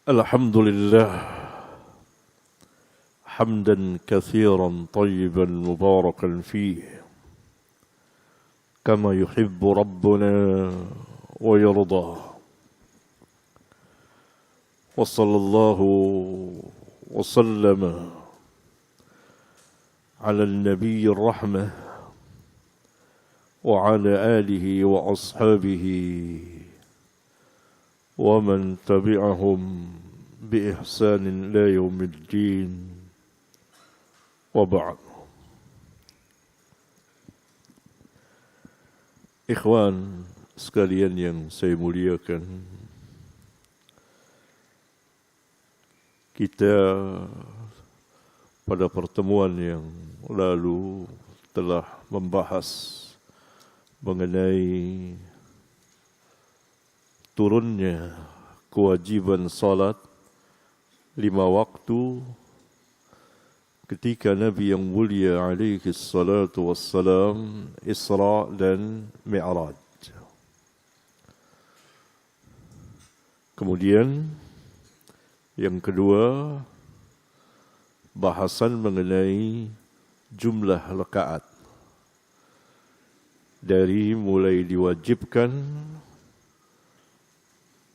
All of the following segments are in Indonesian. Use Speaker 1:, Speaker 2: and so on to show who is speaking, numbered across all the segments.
Speaker 1: الحمد لله حمدا كثيرا طيبا مباركا فيه كما يحب ربنا ويرضى وصلى الله وسلم على النبي الرحمة وعلى آله وأصحابه ومن تبعهم بإحسان إلى يوم الدين وبعد. Ikhwan sekalian yang saya muliakan, kita pada pertemuan yang lalu telah membahas mengenai turunnya kewajiban salat 5 waktu ketika Nabi yang mulia alaihi salatu wassalam Isra dan Mi'raj. Kemudian yang kedua, bahasan mengenai jumlah rakaat dari mulai diwajibkan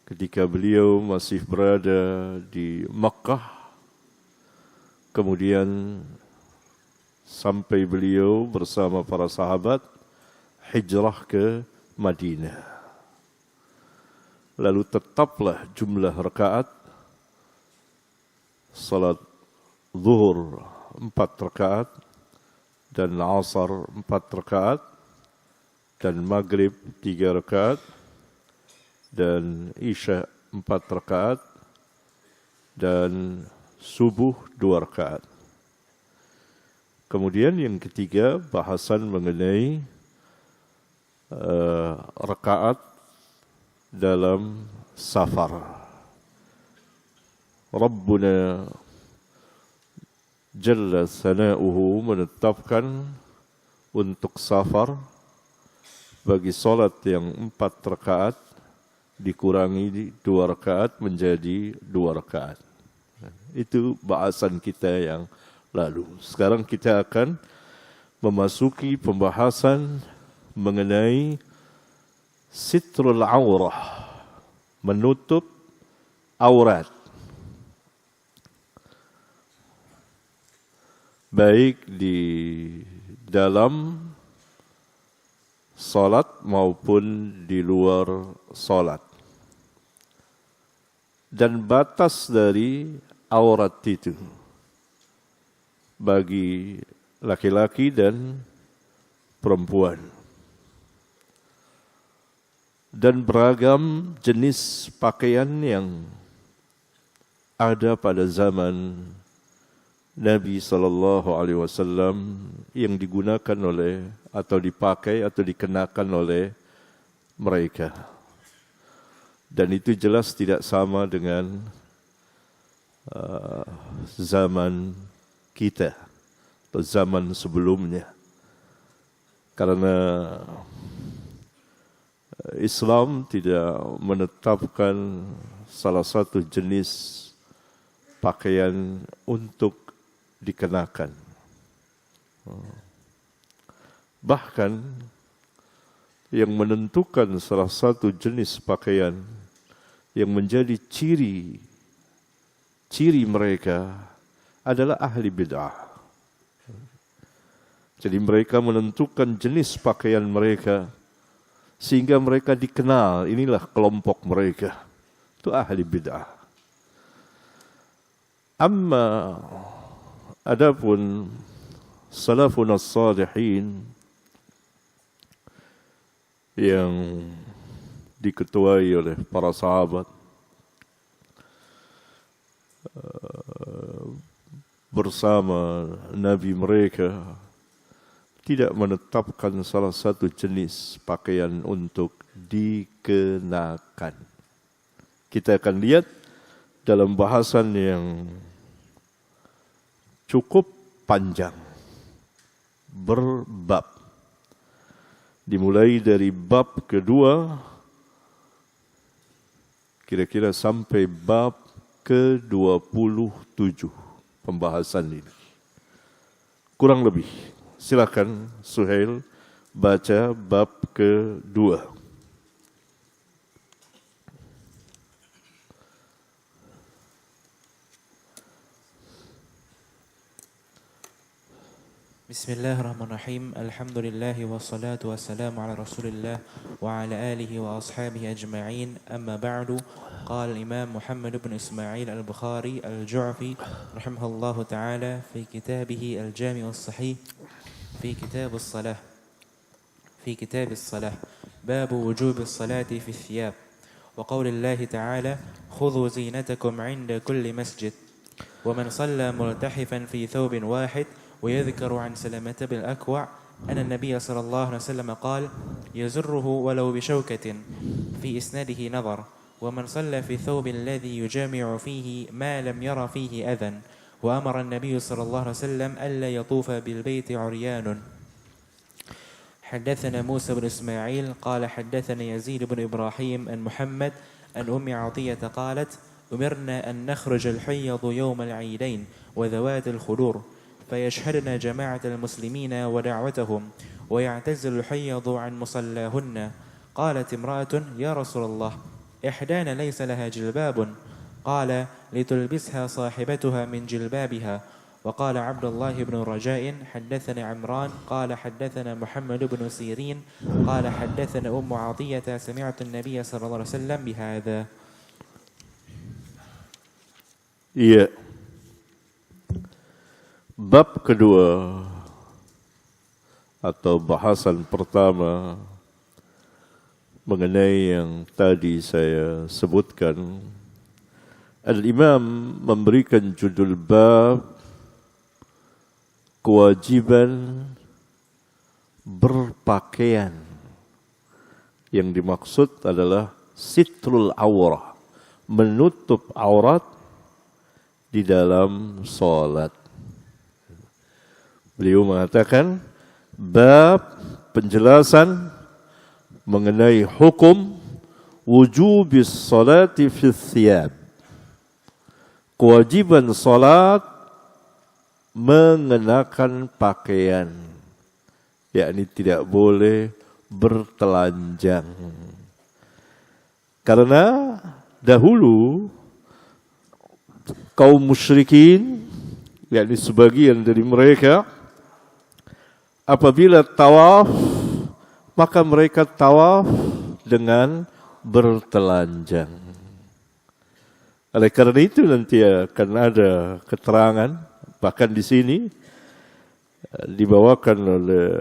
Speaker 1: ketika beliau masih berada di Makkah, kemudian sampai beliau bersama para sahabat hijrah ke Madinah. Lalu tetaplah jumlah rakaat salat zuhur 4 rakaat dan asar 4 rakaat dan maghrib 3 rakaat dan isya 4 rakaat dan subuh 2 rakaat. Kemudian yang ketiga, bahasan mengenai rakaat dalam safar. Rabbuna Jalla Sana'uhu menetapkan untuk safar bagi solat yang 4 rakaat dikurangi 2 rakaat menjadi 2 rakaat. Itu bahasan kita yang lalu. Sekarang kita akan memasuki pembahasan mengenai sitrul aurah, menutup aurat, baik di dalam salat maupun di luar salat. Dan batas dari aurat itu bagi laki-laki dan perempuan. Dan beragam jenis pakaian yang ada pada zaman Nabi SAW yang digunakan oleh atau dipakai atau dikenakan oleh mereka. Dan itu jelas tidak sama dengan zaman kita atau zaman sebelumnya. Karena Islam tidak menetapkan salah satu jenis pakaian untuk dikenakan. Bahkan yang menentukan salah satu jenis pakaian yang menjadi ciri mereka adalah ahli bid'ah. Jadi mereka menentukan jenis pakaian mereka sehingga mereka dikenal, inilah kelompok mereka. Itu ahli bid'ah. Amma adapun salafun as-salihin yang diketuai oleh para sahabat bersama Nabi mereka tidak menetapkan salah satu jenis pakaian untuk dikenakan. Kita akan lihat dalam bahasan yang cukup panjang, berbab. Dimulai dari bab kedua kira-kira sampai bab ke-27 pembahasan ini. Kurang lebih. Silakan Suhail baca bab kedua.
Speaker 2: Bismillahirrahmanirrahim. Alhamdulillahi wassalatu wassalamu ala Rasulillah wa ala alihi wa ashabihi ajma'in. Amma ba'du. Qala al-Imam Muhammad ibn Ismail al-Bukhari al-Ju'fi rahimahullahu ta'ala fi kitabih al-Jami' as-Sahih fi kitab as-salah. في كتاب الصلاة باب وجوب الصلاة في الثياب وقول الله تعالى خذوا زينتكم عند كل مسجد ومن صلى ملتحفا في ثوب واحد ويذكر عن سلمة بن الأكوع أن النبي صلى الله عليه وسلم قال يزره ولو بشوكة في إسناده نظر ومن صلى في الثوب الذي يجامع فيه ما لم ير فيه أذى وأمر النبي صلى الله عليه وسلم ألا يطوف بالبيت عريان. حدثنا موسى بن إسماعيل قال حدثنا يزيد بن إبراهيم عن محمد عن أم عطية قالت أمرنا أن نخرج الحيض يوم العيدين وذوات الخدور فيشهدنا جماعة المسلمين ودعوتهم ويعتزل الحيض عن مصلاهن. قالت امرأة يا رسول الله إحدانا ليس لها جلباب قال لتلبسها صاحبتها من جلبابها. وقال عبد الله بن رجاء حدثنا عمران قال حدثنا محمد بن سيرين قال حدثنا أم عطية سمعت النبي صلى الله عليه وسلم بهذا.
Speaker 1: Iya. Bab kedua atau bahasan pertama mengenai yang tadi saya sebutkan. Al-Imam memberikan judul bab kewajiban berpakaian. Yang dimaksud adalah sitrul aurah, menutup aurat di dalam salat. Beliau mengatakan bab penjelasan mengenai hukum wujubis salati fi thiyab. Kewajiban salat mengenakan pakaian, yakni tidak boleh bertelanjang. Karena dahulu kaum musyrikin, yakni sebagian dari mereka, apabila tawaf, maka mereka tawaf dengan bertelanjang. Oleh karena itu nanti akan ada keterangan. Bahkan di sini dibawakan oleh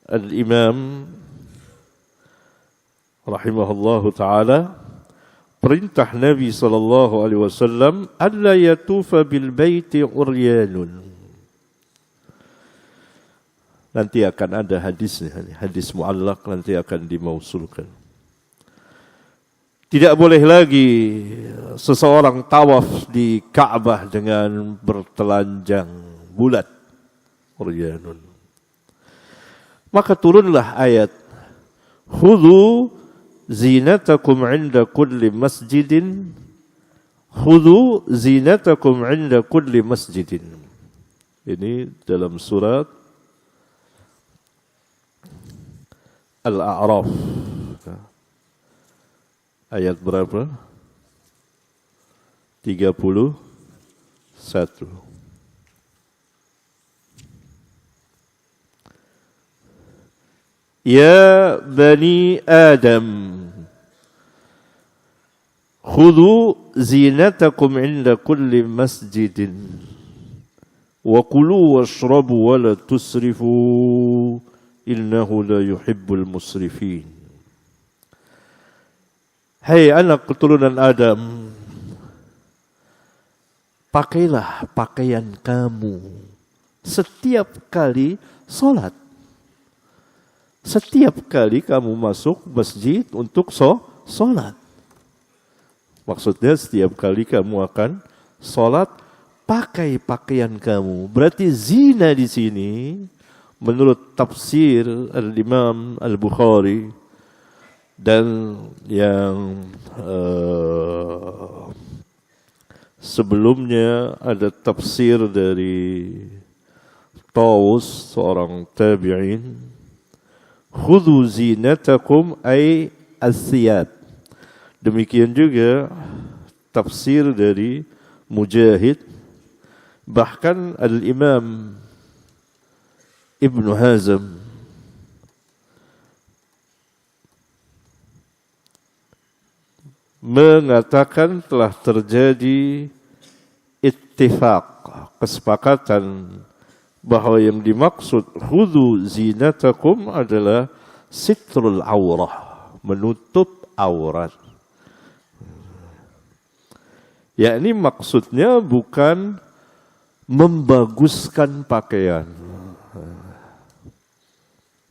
Speaker 1: Al-Imam rahimahullahu taala, perintah Nabi sallallahu alaihi wasallam alla yatufa bil baiti uryanun. Nanti akan ada hadisnya, hadis muallaq nanti akan dimausulkan. Tidak boleh lagi seseorang tawaf di Ka'bah dengan bertelanjang bulat. Uryanun. Maka turunlah ayat khudhu zinatakum 'inda kulli masjidin. Khudhu zinatakum 'inda kulli masjidin. Ini dalam surat Al-A'raf. Ayat berapa? 31. Ya bani Adam, khudhu zinatakum inda kulli masjidin wa kulu washrabu wa la tusrifu innahu la yuhibbul musrifin. Hai anak keturunan Adam, pakailah pakaian kamu setiap kali sholat. Setiap kali kamu masuk masjid untuk sholat. Maksudnya setiap kali kamu akan sholat, pakai pakaian kamu. Berarti zina di sini, menurut tafsir Al-Imam Al-Bukhari, Dan yang sebelumnya ada tafsir dari Tawus, seorang tabi'in, khudhu zinatakum ay as-siyab. Demikian juga tafsir dari Mujahid, bahkan Al-Imam Ibn Hazm mengatakan telah terjadi ittifaq, kesepakatan bahwa yang dimaksud khudhu zinatakum adalah sitrul aurah, menutup aurat. Yakni maksudnya bukan membaguskan pakaian.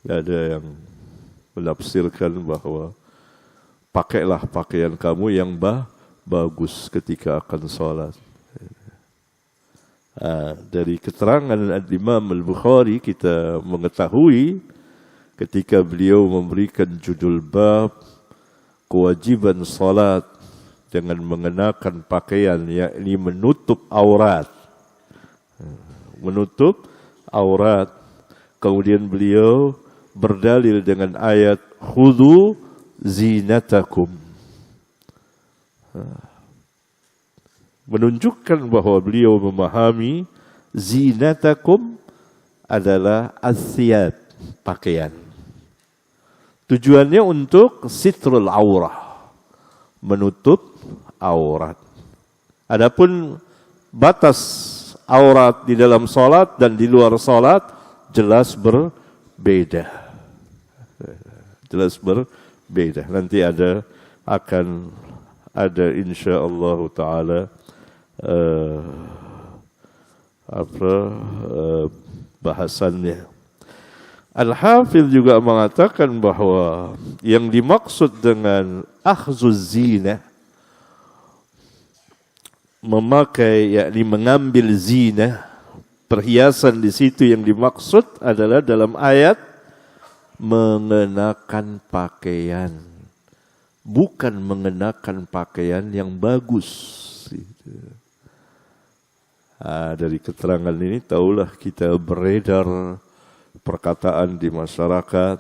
Speaker 1: Ada yang menafsirkan bahwa pakailah pakaian kamu yang bagus ketika akan sholat. Dari keterangan Imam Al-Bukhari kita mengetahui ketika beliau memberikan judul bab kewajiban sholat dengan mengenakan pakaian, yakni menutup aurat. Menutup aurat. Kemudian beliau berdalil dengan ayat khudhu zinatakum, menunjukkan bahwa beliau memahami zinatakum adalah as-siyab, pakaian. Tujuannya untuk sitrul aurah, menutup aurat. Adapun batas aurat di dalam salat dan di luar salat jelas berbeda. Jelas berbeda. Nanti akan ada insyaallah taala bahasannya. Al-Hafidh juga mengatakan bahwa yang dimaksud dengan akhzuz zina, memakai, yakni mengambil zina, perhiasan di situ yang dimaksud adalah dalam ayat mengenakan pakaian, bukan mengenakan pakaian yang bagus. Dari keterangan ini tahulah kita beredar perkataan di masyarakat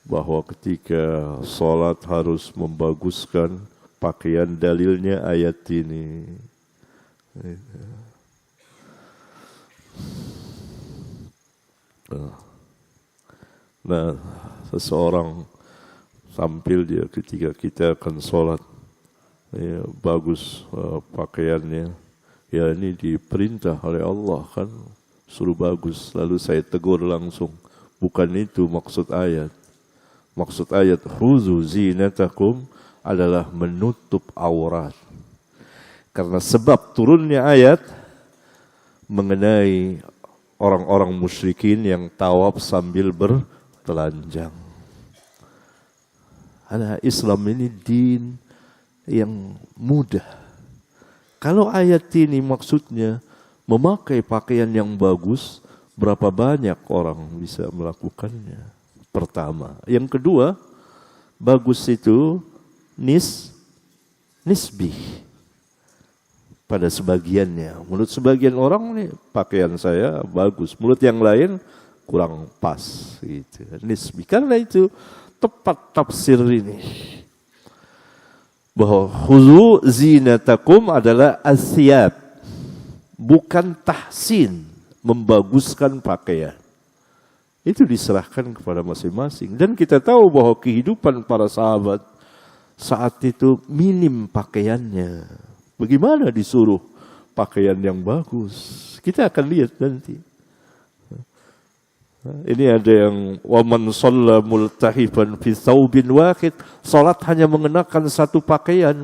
Speaker 1: bahwa ketika sholat harus membaguskan pakaian, dalilnya ayat ini. Nah, seseorang tampil dia ketika kita akan sholat, ya, bagus pakaiannya, ya ini diperintah oleh Allah kan, suruh bagus. Lalu saya tegur langsung, bukan itu maksud ayat. Maksud ayat khudzu zinatakum adalah menutup aurat. Karena sebab turunnya ayat mengenai orang-orang musyrikin yang tawaf sambil bertelanjang. Islam ini din yang mudah. Kalau ayat ini maksudnya memakai pakaian yang bagus, berapa banyak orang bisa melakukannya? Pertama. Yang kedua, bagus itu nisbi. Pada sebagiannya. Menurut sebagian orang nih pakaian saya bagus, menurut yang lain kurang pas gitu. Nisbi. Karena itu tepat tafsir ini. Bahwa khudzu zinatakum adalah as-siyab, bukan tahsin, membaguskan pakaian. Itu diserahkan kepada masing-masing. Dan kita tahu bahwa kehidupan para sahabat saat itu minim pakaiannya. Bagaimana disuruh pakaian yang bagus? Kita akan lihat nanti. Ini ada yang waman shalla multahifan fi thawbin wahid, salat hanya mengenakan satu pakaian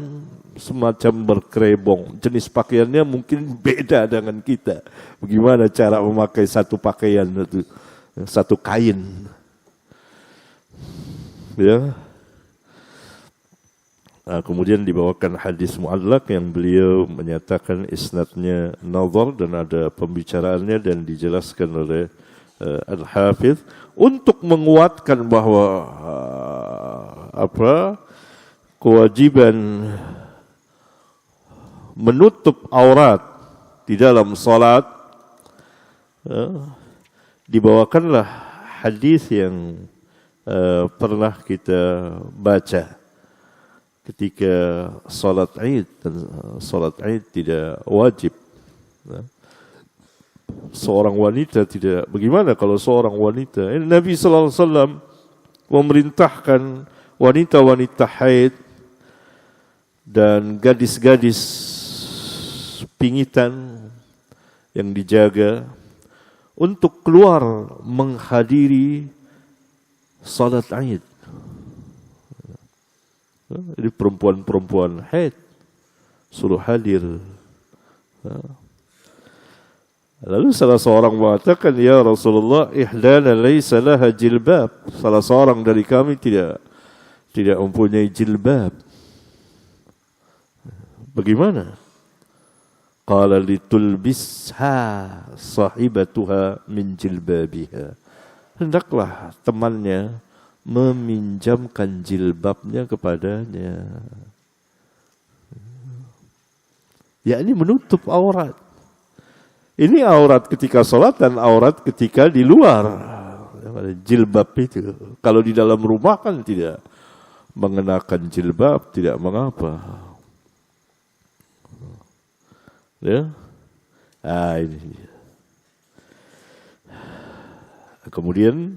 Speaker 1: semacam berkerebong. Jenis pakaiannya mungkin beda dengan kita. Bagaimana cara memakai satu pakaian itu, satu kain. Ya. Nah, kemudian dibawakan hadis mu'allaq yang beliau menyatakan isnadnya nazar dan ada pembicaraannya dan dijelaskan oleh Al-Hafidh untuk menguatkan bahwa kewajiban menutup aurat di dalam salat, dibawakanlah hadis yang pernah kita baca ketika salat Id, dan salat Id tidak wajib. Seorang wanita tidak, bagaimana kalau seorang wanita? Nabi sallallahu alaihi wasallam memerintahkan wanita-wanita haid dan gadis-gadis pingitan yang dijaga untuk keluar menghadiri salat Id. Jadi perempuan-perempuan haid suruh hadir. Lalu salah seorang mengatakan, ya Rasulullah, ihdana laysa laha jilbab. Salah seorang dari kami tidak mempunyai jilbab. Bagaimana? Qala litulbisha sahibatuha min jilbabiha. Hendaklah temannya meminjamkan jilbabnya kepadanya. Yakni menutup aurat. Ini aurat ketika sholat dan aurat ketika di luar. Jilbab itu. Kalau di dalam rumah kan tidak mengenakan jilbab, tidak mengapa. Ya. Ini dia. Kemudian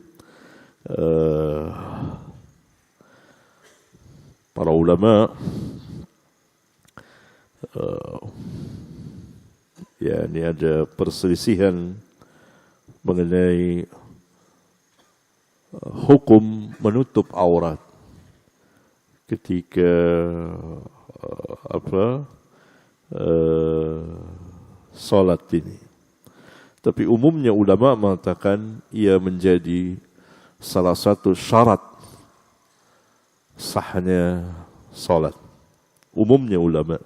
Speaker 1: para ulama ya, ini ada perselisihan mengenai hukum menutup aurat ketika salat ini. Tapi umumnya ulama mengatakan ia menjadi salah satu syarat sahnya salat. Umumnya ulama,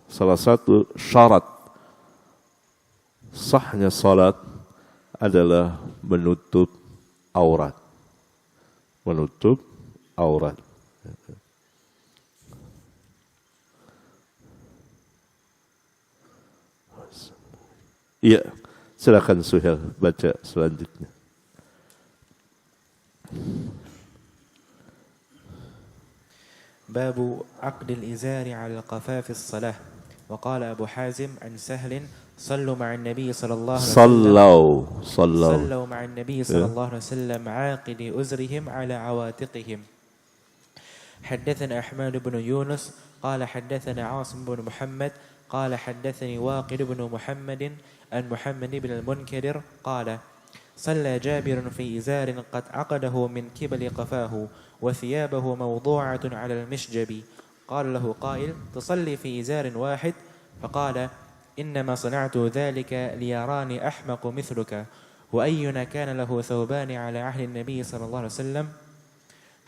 Speaker 1: salah satu syarat sahnya salat adalah menutup aurat. Menutup aurat. Iya, silakan Suhail baca selanjutnya.
Speaker 2: باب عقد الإزار على القفا في الصلاة. وقال أبو حازم عن سهل صلوا مع النبي صلى الله عليه وسلم صلوا مع النبي صلى الله عليه وسلم عاقد أزرهم على عواتقهم. حدثنا أحمد بن يونس قال حدثنا عاصم بن محمد قال حدثني واقد بن محمد عن محمد بن المنكدر قال صلى جابر في إزار قد عقده من قبل قفاه وثيابه موضوعة على المشجب. قال له قائل تصلي في إزار واحد؟ فقال إنما صنعت ذلك ليراني أحمق مثلك وأينا كان له ثوبان على عهد النبي صلى الله عليه وسلم.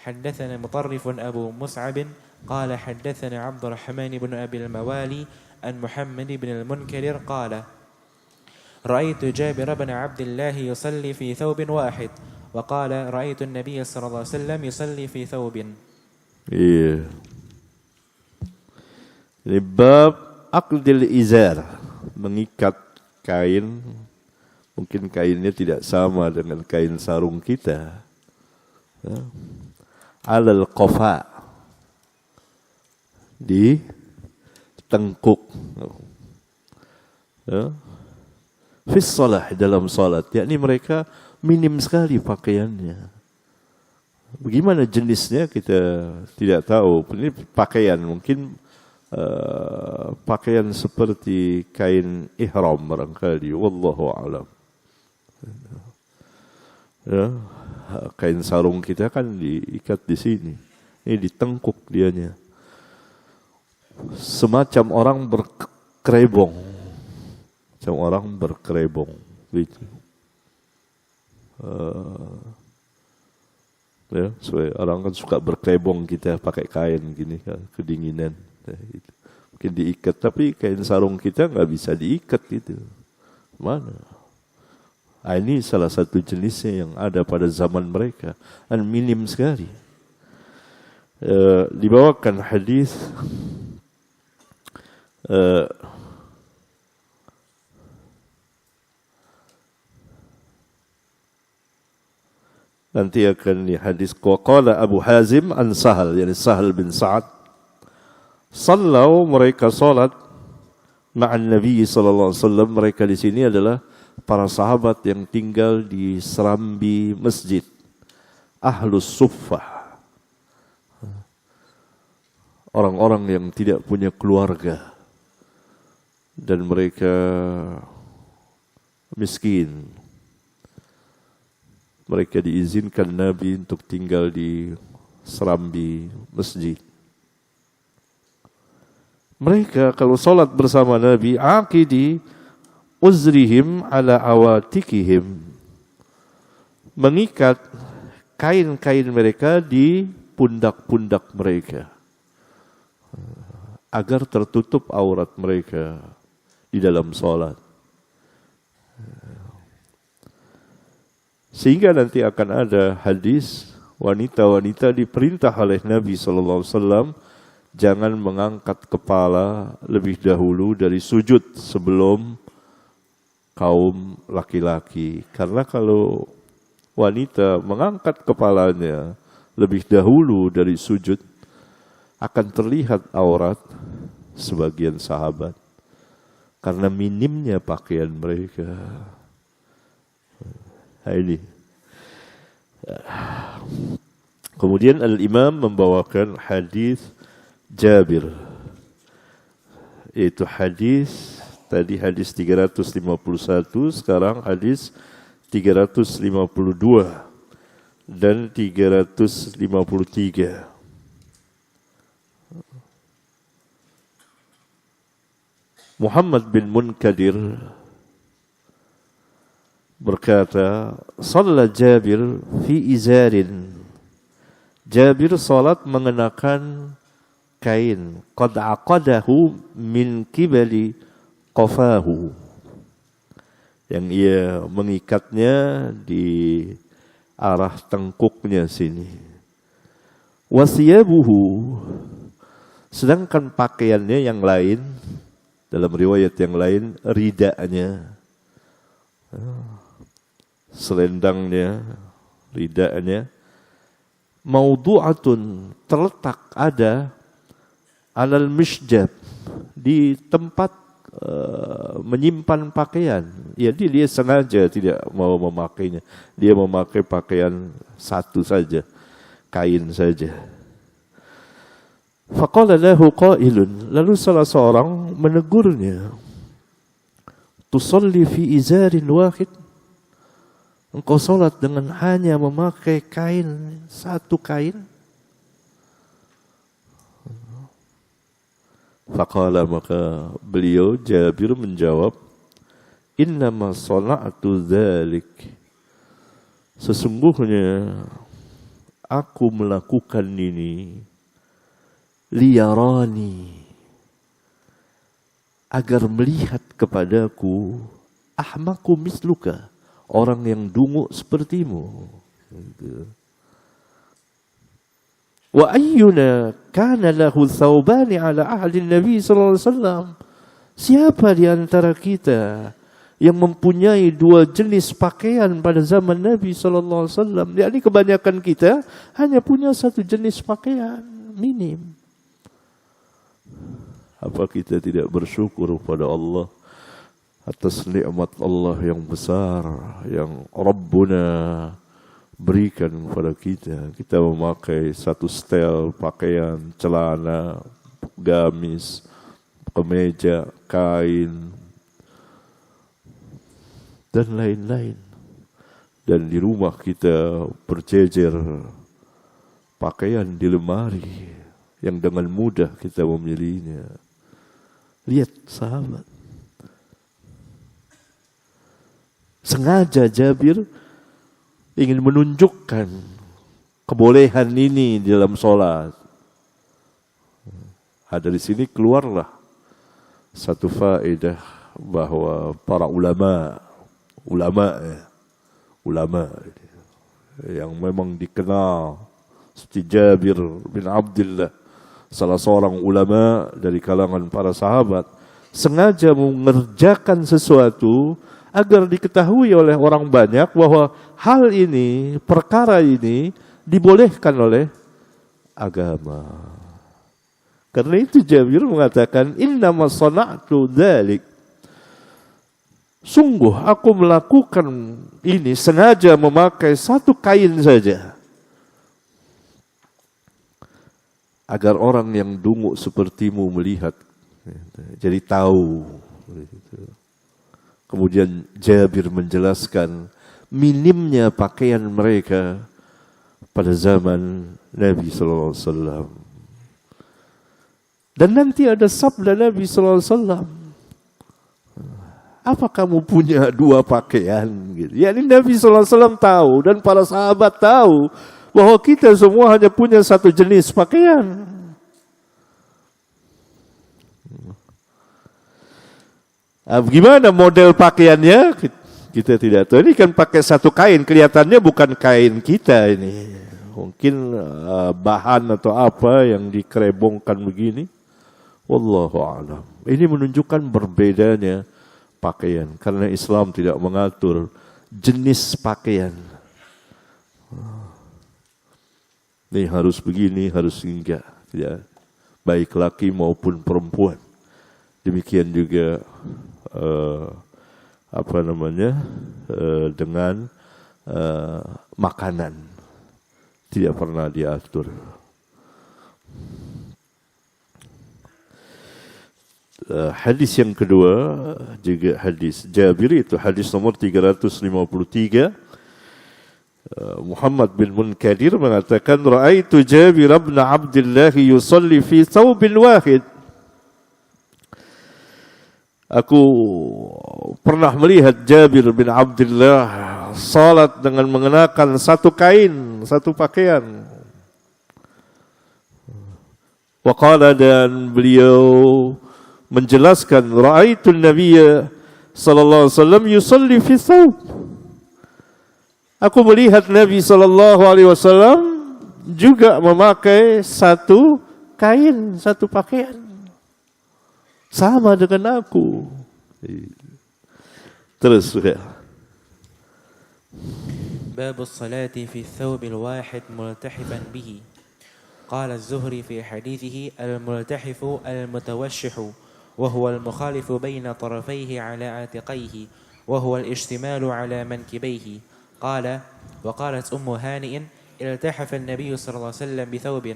Speaker 2: حدثنا مطرف أبو مصعب قال حدثنا عبد الرحمن بن أبي الموالي عن محمد بن المنكدر قال رأيت جابر بن عبد الله يصلي في ثوب واحد وقال رأيت النبي صلى الله عليه وسلم يصلي في ثوب.
Speaker 1: Iya. Ini bab aqdil izar, mengikat kain. Mungkin kainnya tidak sama dengan kain sarung kita. Ya. Alal qafa, di tengkuk. Ya. Fis salah, dalam salat, yakni mereka minim sekali pakaiannya. Bagaimana jenisnya kita tidak tahu. Ini pakaian mungkin pakaian seperti kain ihram barangkali, wallahu a'lam. Ya, kain sarung kita kan diikat di sini. Ini ditengkuk dianya. Semacam orang berkerebong. Macam orang berkerebong gitu. Ya, orang kan suka berkerebong, kita pakai kain gini kan, kedinginan. Gitu. Mungkin diikat, tapi kain sarung kita nggak bisa diikat gitu. Mana? Ini salah satu jenisnya yang ada pada zaman mereka, dan minim sekali. Dibawakan hadis nanti akan di hadis qala Abu Hazim an Sahal, yani Sahal bin Sa'ad, sallau, mereka salat ma'an Nabi sallallahu alaihi wasallam. Mereka di sini adalah para sahabat yang tinggal di serambi masjid, ahlus suffah, orang-orang yang tidak punya keluarga dan mereka miskin. Mereka diizinkan Nabi untuk tinggal di serambi masjid. Mereka kalau salat bersama Nabi, aqidi uzrihim ala awatikihim, mengikat kain-kain mereka di pundak-pundak mereka agar tertutup aurat mereka di dalam salat. Sehingga nanti akan ada hadis wanita-wanita diperintah oleh Nabi SAW jangan mengangkat kepala lebih dahulu dari sujud sebelum kaum laki-laki. Karena kalau wanita mengangkat kepalanya lebih dahulu dari sujud, akan terlihat aurat sebagian sahabat karena minimnya pakaian mereka. Ini. Kemudian Al-Imam membawakan hadis Jabir, yaitu hadis tadi hadis 351, sekarang hadis 352 dan 353. Muhammad bin Munkadir berkata, "Shalla Jabir fi izarin." Jabir salat mengenakan kain, qad aqadahu min qibali qafahu, yang ia mengikatnya di arah tengkuknya sini. Wasiyabuhu, sedangkan pakaiannya yang lain, dalam riwayat yang lain ridanya, selendangnya, ridanya, maudu'atun, terletak ada, alal misjab, di tempat menyimpan pakaian. Jadi dia sengaja tidak mau memakainya. Dia memakai pakaian satu saja, kain saja. Faqala lahu qailun, lalu salah seorang menegurnya, tusalli fi izarin wahid, engkau salat dengan hanya memakai kain, satu kain? Faqala, maka beliau Jabir menjawab, innama sana'tu dzalik, sesungguhnya aku melakukan ini liyarani, agar melihat kepadaku, ahmaku misluka, orang yang dungu sepertimu. Wa ayyuna kana lahu thawbani ala ahli Nabi sallallahu alaihi wasallam, siapa di antara kita yang mempunyai dua jenis pakaian pada zaman Nabi sallallahu alaihi wasallam? Yakni kebanyakan kita hanya punya satu jenis pakaian, minim. Apa kita tidak bersyukur pada Allah atas nikmat Allah yang besar yang Rabbuna berikan kepada kita? Kita memakai satu setel pakaian, celana, gamis, kemeja, kain, dan lain-lain. Dan di rumah kita berjejer pakaian di lemari yang dengan mudah kita memilihnya. Lihat sahabat, sengaja Jabir ingin menunjukkan kebolehan ini dalam sholat. Dari sini keluarlah satu faedah bahwa para ulama ya, ulama yang memang dikenal seperti Jabir bin Abdullah, salah seorang ulama dari kalangan para sahabat, sengaja mengerjakan sesuatu agar diketahui oleh orang banyak bahwa hal ini, perkara ini dibolehkan oleh agama. Karena itu Jabir mengatakan, innama sana'tu dzalik. Sungguh aku melakukan ini sengaja memakai satu kain saja, agar orang yang dungu sepertimu melihat, jadi tahu. Kemudian Jabir menjelaskan minimnya pakaian mereka pada zaman Nabi sallallahu alaihi wasallam. Dan nanti ada sabda Nabi sallallahu alaihi wasallam, apa kamu punya dua pakaian? Gitu. Yani Nabi sallallahu alaihi wasallam tahu dan para sahabat tahu bahwa kita semua hanya punya satu jenis pakaian. Gimana model pakaiannya? Kita tidak tahu. Ini kan pakai satu kain, kelihatannya bukan kain kita ini. Mungkin bahan atau apa yang dikerebongkan begini. Wallahu a'lam. Ini menunjukkan berbedanya pakaian. Karena Islam tidak mengatur jenis pakaian. Ini harus begini, harus enggak. Ya. Baik laki maupun perempuan. Demikian juga dengan makanan tidak pernah diatur. Hadis yang kedua juga hadis Jabir, itu hadis nomor 353. Muhammad bin Munkadir mengatakan, ra'aitu Jabir bin Abdullah yusalli fi thawbin wahid. Aku pernah melihat Jabir bin Abdullah salat dengan mengenakan satu kain, satu pakaian. Waqala, dan beliau menjelaskan, ra'aitu Nabiya sallallahu alaihi wasallam yusalli fi thawb. Aku melihat Nabi sallallahu alaihi wasallam juga memakai satu kain, satu pakaian. Sama dengan aku. Terus
Speaker 2: باب الصلاة في الثوب الواحد ملتحفا به. قال الزهري في حديثه الملتحف المتوشح، وهو المخالف بين طرفيه على عاتقيه، وهو الاشتمال على منكبيه. قال وقالت أم هانئ التحف النبي صلى الله عليه وسلم بثوب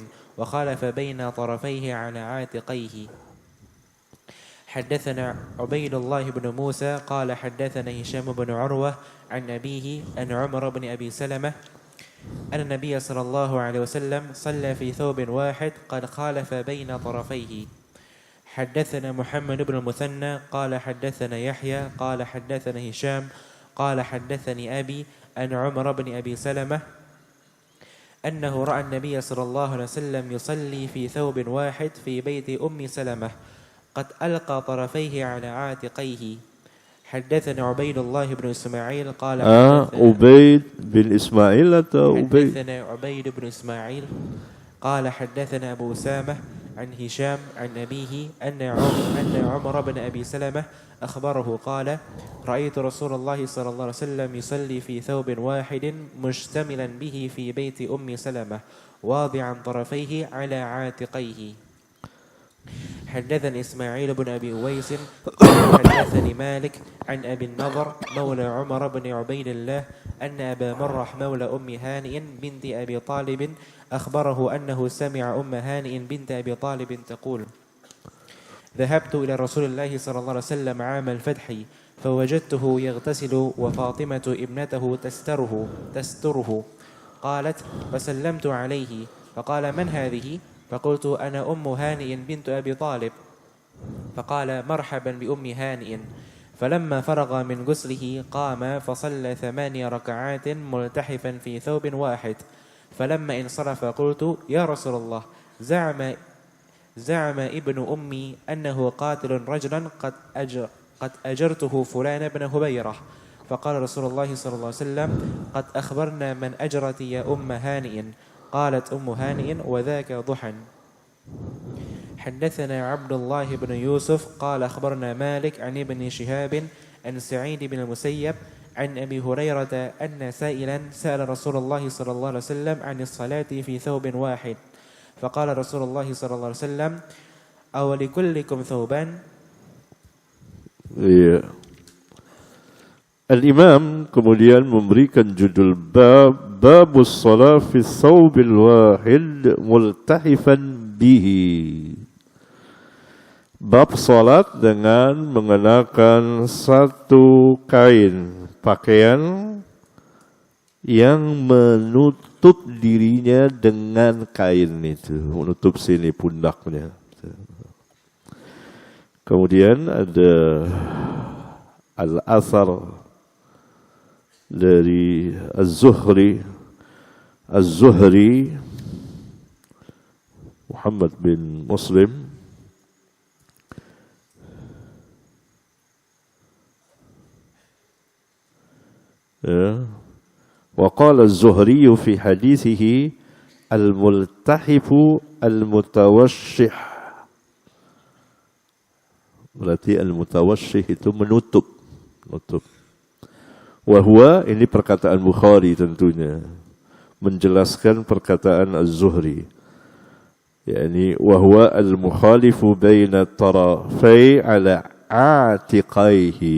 Speaker 2: وخالف بين طرفيه على عاتقيه. حدثنا عبيد الله بن موسى قال حدثنا هشام بن عروة عن أبيه أن عمر بن أبي سلمة أن النبي صلى الله عليه وسلم صلى في ثوب واحد قد خالف بين طرفيه. حدثنا محمد بن المثنى قال حدثنا يحيى قال حدثنا هشام قال حدثني أبي أن عمر بن أبي سلمة أنه رأى النبي صلى الله عليه وسلم يصلي في ثوب واحد في بيت أم سلمة قد ألقى طرفيه على عاتقيه. حدثنا عبيد الله بن إسماعيل قال
Speaker 1: عبيد بن إسماعيل
Speaker 2: حدثنا عبيد بن إسماعيل قال حدثنا أبو أسامة عن هشام عن أبيه أن عمر بن أبي سلمة أخبره قال رأيت رسول الله صلى الله عليه وسلم يصلي في ثوب واحد مشتملا به في بيت أم سلمة واضعا طرفيه على عاتقيه. حدثني إسماعيل بن أبي أويس حدثني مالك عن أبي النضر مولى عمر بن عبيد الله أن أبا مرح مولى أم هانئ بنت أبي طالب أخبره أنه سمع أم هانئ بنت أبي طالب تقول ذهبت إلى رسول الله صلى الله عليه وسلم عام الفتح فوجدته يغتسل وفاطمة ابنته تستره. قالت فسلمت عليه فقال من هذه؟ فقلت أنا أم هانئ بنت أبي طالب. فقال مرحبا بأم هانئ. فلما فرغ من غسله قام فصلى 8 ركعات ملتحفا في ثوب واحد. فلما انصرف قلت يا رسول الله زعم ابن أمي أنه قاتل رجلا قد أجرته فلان بن هبيرة. فقال رسول الله صلى الله عليه وسلم قد أخبرنا من أجرت يا أم هانئ قالت أم هانئ وذاك ضحى حدثنا عبد الله بن يوسف قال أخبرنا مالك عن ابن شهاب عن سعيد بن المسيب عن أبي هريرة أن سائلا سأل رسول الله صلى الله عليه وسلم عن الصلاة في ثوب واحد فقال رسول الله صلى الله عليه وسلم أو لكلكم ثوبان.
Speaker 1: Iya. Al-Imam kemudian memberikan judul babus shalah fi thawbil wahid multahifan bihi. Bab salat dengan mengenakan satu kain pakaian yang menutup dirinya dengan kain itu, menutup sini pundaknya. Kemudian ada al-athar dari Az-Zuhri Muhammad bin Muslim وقال الزهري في حديثه الملتحف المتوشح. Berarti al-mutawashih itu menutup. Wahwa ini perkataan Bukhari tentunya. Menjelaskan perkataan Az-Zuhri. Yani wahwa al-mukhalifu baina tarafai ala atiqaihi.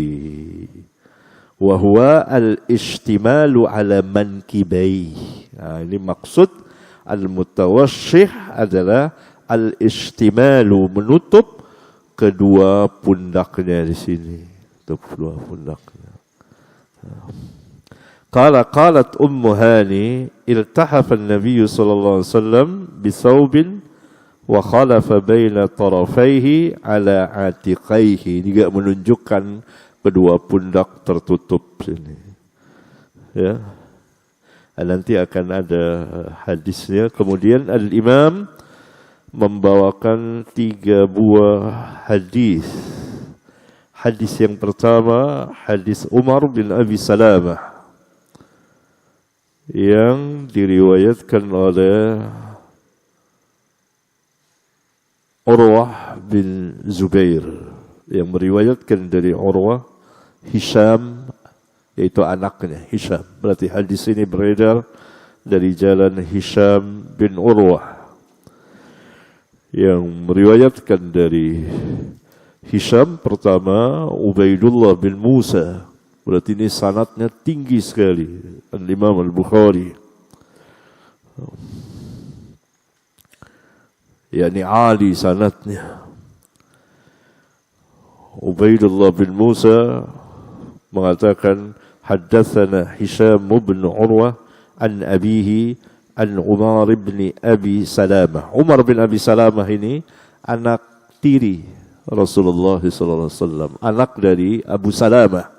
Speaker 1: Wahwa al-ishtimalu ala mankibaihi. Nah, ini maksud al-mutawashih adalah al-ishtimalu menutup kedua pundaknya di sini, kedua pundaknya. Qalat Ummu Hani iltahafa an-nabiy sallallahu alaihi wasallam bi thawbin wa khalafa baina tarafaihi ala atiqaihi. Juga menunjukkan kedua pundak tertutup sini. Ya. Nanti akan ada hadisnya. Kemudian Al-Imam membawakan 3 buah hadis. Hadis yang pertama, hadis Umar bin Abi Salamah yang diriwayatkan oleh Urwah bin Zubair, yang meriwayatkan dari Urwah Hisham, yaitu anaknya Hisham. Berarti hadis ini beredar dari jalan Hisham bin Urwah, yang meriwayatkan dari Hisham pertama Ubaidullah bin Musa. Berarti ini sanadnya tinggi sekali. Al-Imam Al-Bukhari, yakni ali sanadnya. Ubaidullah bin Musa mengatakan haddatsana Hisham bin Urwah an abihi an Umar bin Abi Salamah. Umar bin Abi Salamah ini anak tiri Rasulullah SAW, anak dari Abu Salamah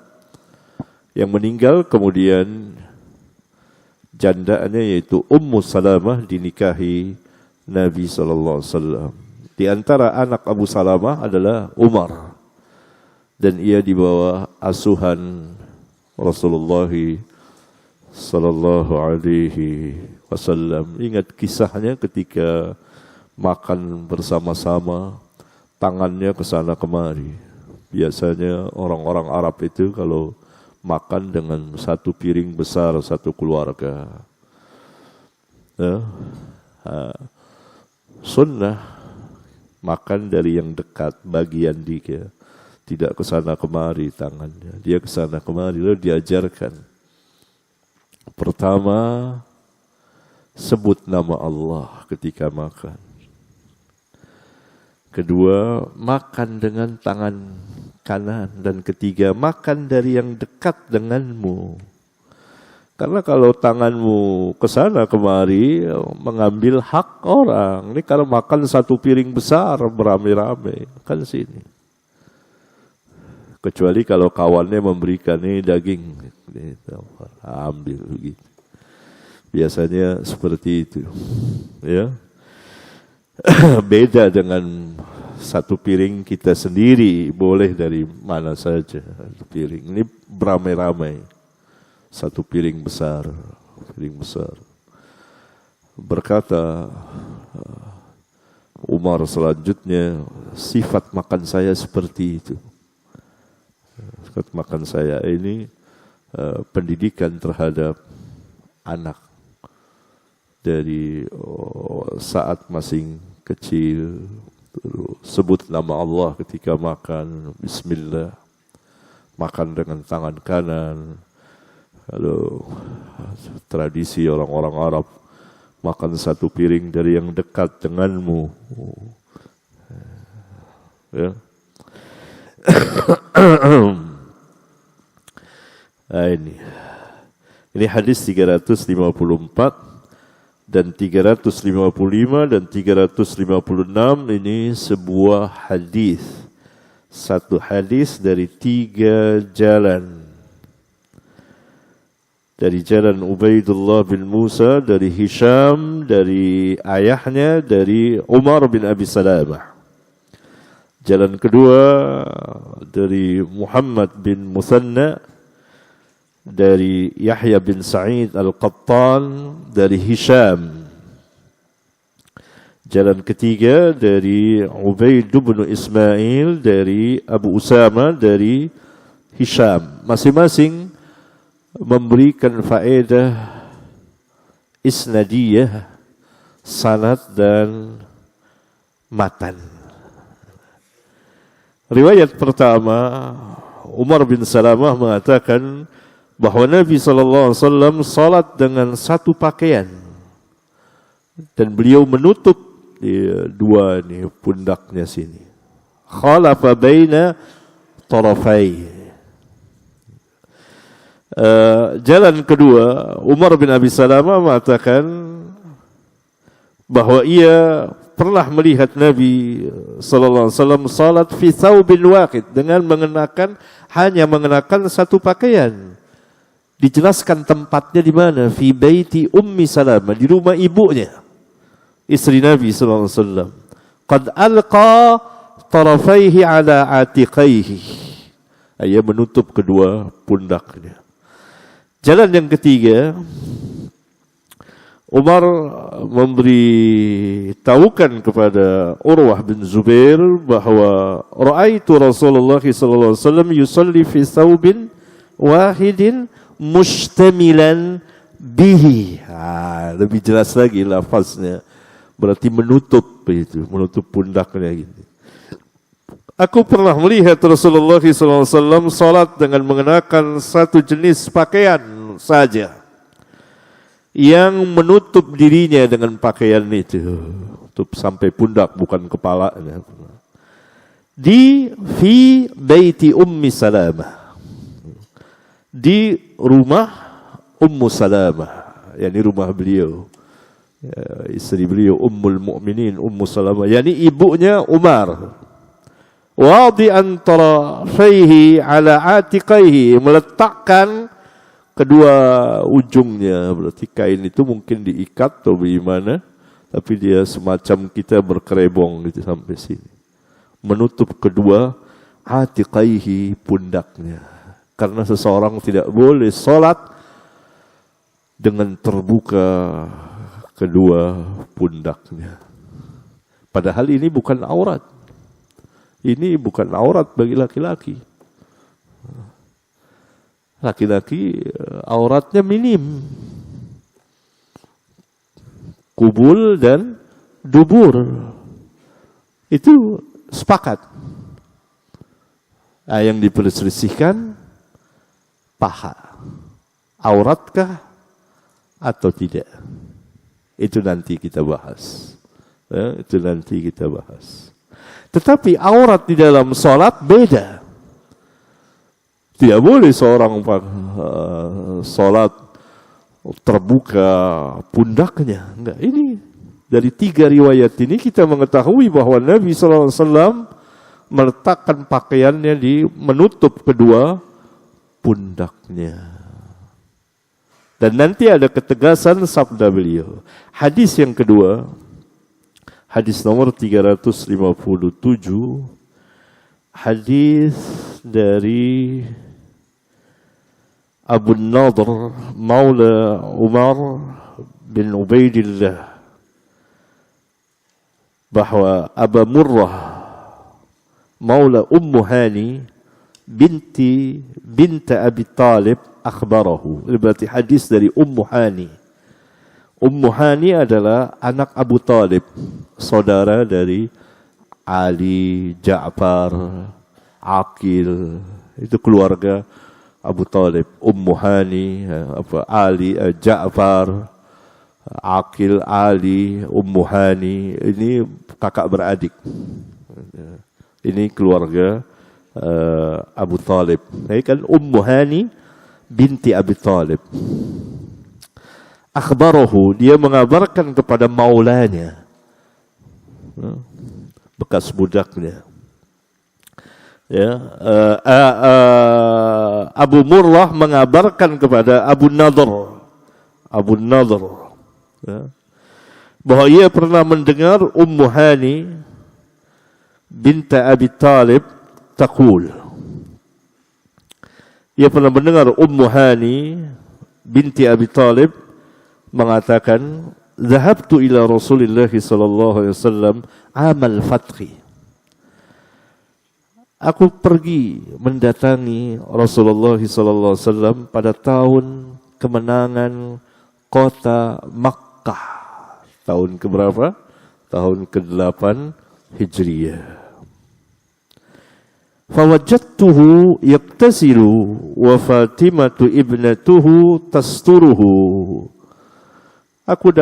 Speaker 1: yang meninggal, kemudian jandaannya yaitu Ummu Salamah dinikahi Nabi SAW. Di antara anak Abu Salamah adalah Umar, dan ia di bawah asuhan Rasulullah sallallahu alaihi wasallam. Ingat kisahnya ketika makan bersama-sama, tangannya ke sana kemari. Biasanya orang-orang Arab itu kalau makan dengan satu piring besar, satu keluarga. Sunnah makan dari yang dekat, bagian dia. Tidak ke sana kemari tangannya. Dia ke sana kemari, lalu diajarkan. Pertama, sebut nama Allah ketika makan. Kedua, makan dengan tangan kanan. Dan ketiga, makan dari yang dekat denganmu. Karena kalau tanganmu ke sana kemari, mengambil hak orang. Ini kalau makan satu piring besar beramai-ramai, kan sini. Kecuali kalau kawannya memberikan ini daging, ambil begitu. Biasanya seperti itu, ya. Beda dengan satu piring kita sendiri, boleh dari mana saja piring. Ini beramai-ramai. Satu piring besar. Berkata Umar selanjutnya, sifat makan saya seperti itu. Sifat makan saya ini pendidikan terhadap anak dari saat masih kecil. Sebut nama Allah ketika makan, bismillah. Makan dengan tangan kanan. Lalu tradisi orang-orang Arab, makan satu piring dari yang dekat denganmu. Ya. Nah, ini hadis 354 dan 355 dan 356 ini sebuah hadis. Satu hadis dari 3 jalan. Dari jalan Ubaidullah bin Musa, dari Hisham, dari ayahnya, dari Umar bin Abi Salamah. Jalan kedua dari Muhammad bin Musanna, dari Yahya bin Sa'id Al-Qattan, dari Hisham. Jalan ketiga dari Ubaid bin Ismail, dari Abu Usama, dari Hisham. Masing-masing memberikan faedah isnadiyah, sanad dan matan. Riwayat pertama, Umar bin Salamah mengatakan bahwa Nabi SAW salat dengan satu pakaian dan beliau menutup dua pundaknya sini. Khalafa baina tarafai. Jalan kedua, Umar bin Abi Salamah mengatakan bahwa ia pernah melihat Nabi SAW salat fi thawbin wahid, dengan hanya mengenakan satu pakaian. Dijelaskan tempatnya di mana, fi baiti Ummi Salamah, di rumah ibunya, istri Nabi SAW. Qad alqa tarafaihi ala atiqaihi, ia menutup kedua pundaknya. Jalan yang ketiga, Umar memberitahukan kepada Urwah bin Zubair bahwa ra'aitu Rasulullah sallallahu alaihi wasallam yusalli fi thawbin wahidin mustamilan bihi. Lebih jelas lagi lafaznya, berarti menutup pundaknya gitu. Aku pernah melihat Rasulullah SAW salat dengan mengenakan satu jenis pakaian saja yang menutup dirinya dengan pakaian itu, tutup sampai pundak, bukan kepalanya. Fi baiti Ummi Salamah, di rumah Ummu Salamah, yakni rumah beliau, istri beliau Ummul Mukminin Ummu Salamah, yakni ibunya Umar. Wadi'an tarafaihi ala atiqaihi, meletakkan kedua ujungnya, berarti kain itu mungkin diikat atau bagaimana, tapi dia semacam kita berkerebong gitu sampai sini, menutup kedua atiqaihi, pundaknya. Karena seseorang tidak boleh sholat dengan terbuka kedua pundaknya. Padahal ini bukan aurat. Ini bukan aurat bagi laki-laki. Laki-laki auratnya minim, kubul dan dubur, itu sepakat. Yang diperselisihkan paha, auratkah atau tidak? Itu nanti kita bahas. Tetapi aurat di dalam sholat beda. Tidak boleh seorang sholat terbuka pundaknya. Enggak. Ini dari 3 riwayat ini kita mengetahui bahwa Nabi SAW meletakkan pakaiannya menutup kedua pundaknya. Dan nanti ada ketegasan sabda beliau. Hadis yang kedua, hadis nomor 357, hadis dari Abu Nadhr Maula Umar bin Ubaidillah bahwa Abu Murrah Maula Ummu Hani bint Abi Talib akhbarahu. Berarti hadis dari Ummu Hani. Ummu Hani adalah anak Abu Talib, saudara dari Ali, Ja'far, Aqil, itu keluarga Abu Talib. Ummu Hani, Ali, Ja'far, Aqil, Ali, Ummu Hani, ini kakak beradik. Ini keluarga Abu Talib. Ini kan Ummu Hani binti Abi Talib. Akhbarahu, dia mengabarkan kepada maulanya, bekas budaknya. Ya, Abu Murrah mengabarkan kepada Abu Nadhr, ya, bahwa ia pernah mendengar Ummu Hani bint Abi Talib taqul. Ia pernah mendengar Ummu Hani binti Abi Talib mengatakan, "Zahabtu ila Rasulillah sallallahu alaihi wasallam amal fathi." Aku pergi mendatangi Rasulullah sallallahu alaihi wasallam pada tahun kemenangan kota Makkah. Tahun keberapa? Tahun ke-8 Hijriyah. Fawajadtuhu yaktasilu wa Fatimatu ibnatuhu tasturuhu. Aku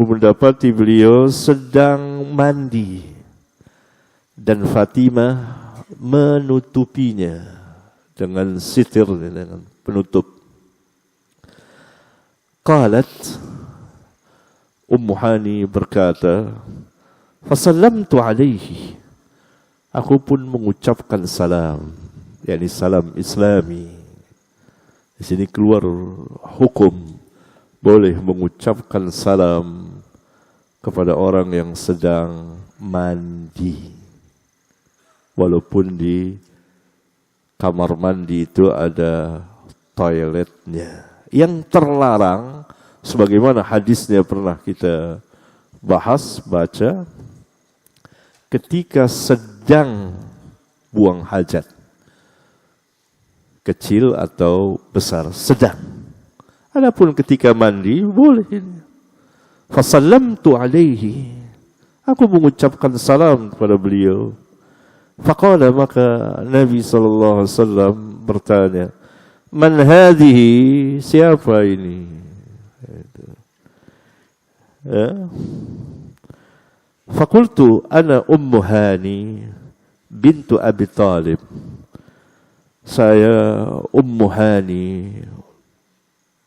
Speaker 1: mendapati beliau sedang mandi dan Fatimah menutupinya dengan sitir, dengan penutup. Qalat, Ummu Hani berkata, fasallamtu alaihi. Aku pun mengucapkan salam, yakni salam Islami. Di sini keluar hukum boleh mengucapkan salam kepada orang yang sedang mandi, walaupun di kamar mandi itu ada toiletnya. Yang terlarang, sebagaimana hadisnya pernah kita bahas, baca, ketika sedang buang hajat, kecil atau besar, sedang. Adapun ketika mandi, boleh. Fasallamtu alaihi. Aku mengucapkan salam kepada beliau. Faqala, maka Nabi SAW bertanya, man hadhihi, siapa ini? Fakultu, ana Ummu Hani bintu Abi Talib. Saya Ummu Hani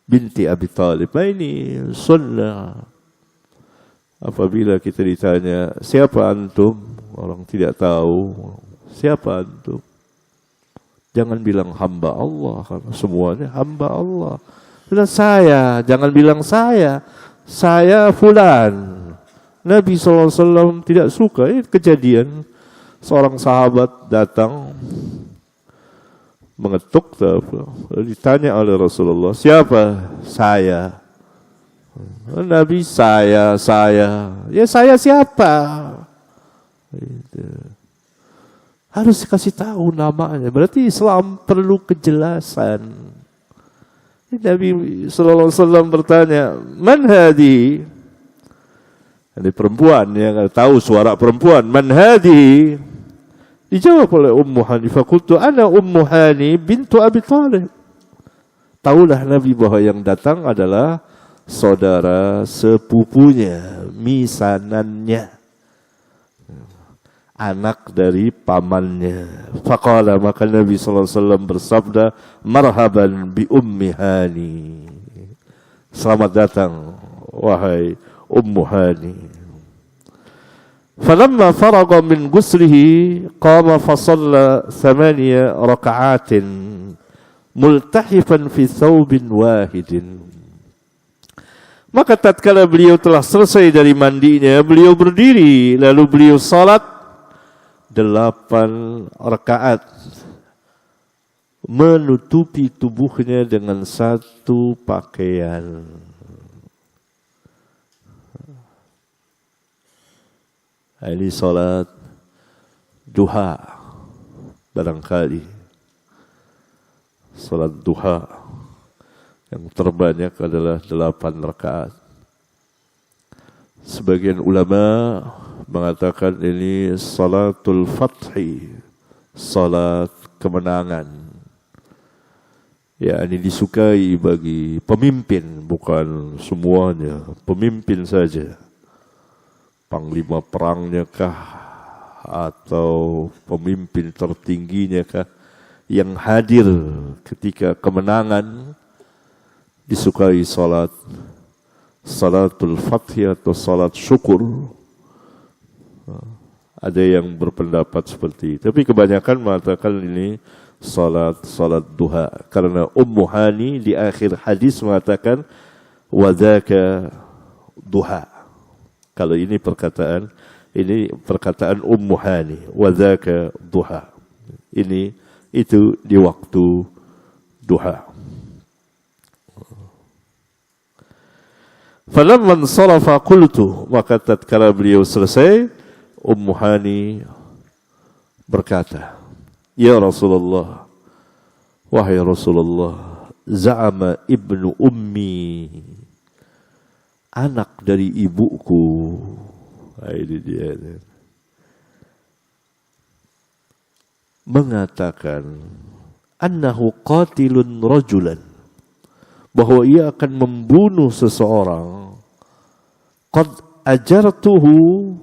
Speaker 1: binti Abi Talib. Nah, ini sunnah. Apabila kita ditanya, siapa antum? Orang tidak tahu siapa antum. Jangan bilang hamba Allah, karena semuanya hamba Allah. Bilang saya, jangan bilang saya fulan. Nabi SAW tidak suka. Ini kejadian, seorang sahabat datang mengetuk, ditanya oleh Rasulullah, siapa? Saya. Nabi, saya. Ya, saya siapa? Harus dikasih tahu namanya. Berarti Islam perlu kejelasan. Nabi SAW bertanya, man hadi? Ini perempuan yang tahu suara perempuan. Man hadi? Dijawab oleh Ummu Hani. Fakultu ana Ummu Hani bintu Abi Talib. Tahulah Nabi bahwa yang datang adalah saudara sepupunya, misanannya, anak dari pamannya. Faqala, maka Nabi SAW bersabda, marhaban bi Ummi Hani. Selamat datang, wahai Ummu Hani. Falamma faraga min guslihi qama fasalla 8 raka'atin multahifan fi thawbin wahidin. Maka tatkala beliau telah selesai dari mandinya, beliau berdiri, lalu beliau salat 8 rakaat menutupi tubuhnya dengan satu pakaian. Ini salat duha barangkali. Salat duha yang terbanyak adalah 8 rakaat. Sebagian ulama mengatakan ini salatul fathi, salat kemenangan. Ya, ini disukai bagi pemimpin, bukan semuanya, pemimpin saja. Panglima perangnya kah atau pemimpin tertingginya kah yang hadir ketika kemenangan disukai salatul fathi atau salat syukur. Ada yang berpendapat seperti itu, tapi kebanyakan mengatakan ini salat duha, karena Ummu Hani di akhir hadis mengatakan wadzaka duha. Kalau ini perkataan Ummu Hani, wadzaka duha. Itu di waktu duha. Falamman sarafa qultu, maka tatkala beliau selesai, Ummu Hani berkata, "Ya Rasulullah, wahai Rasulullah, za'ama ibnu ummi, anak dari ibuku." Ini dia. Mengatakan annahu qatilun rajulan, bahwa ia akan membunuh seseorang. Qad ajartuhu,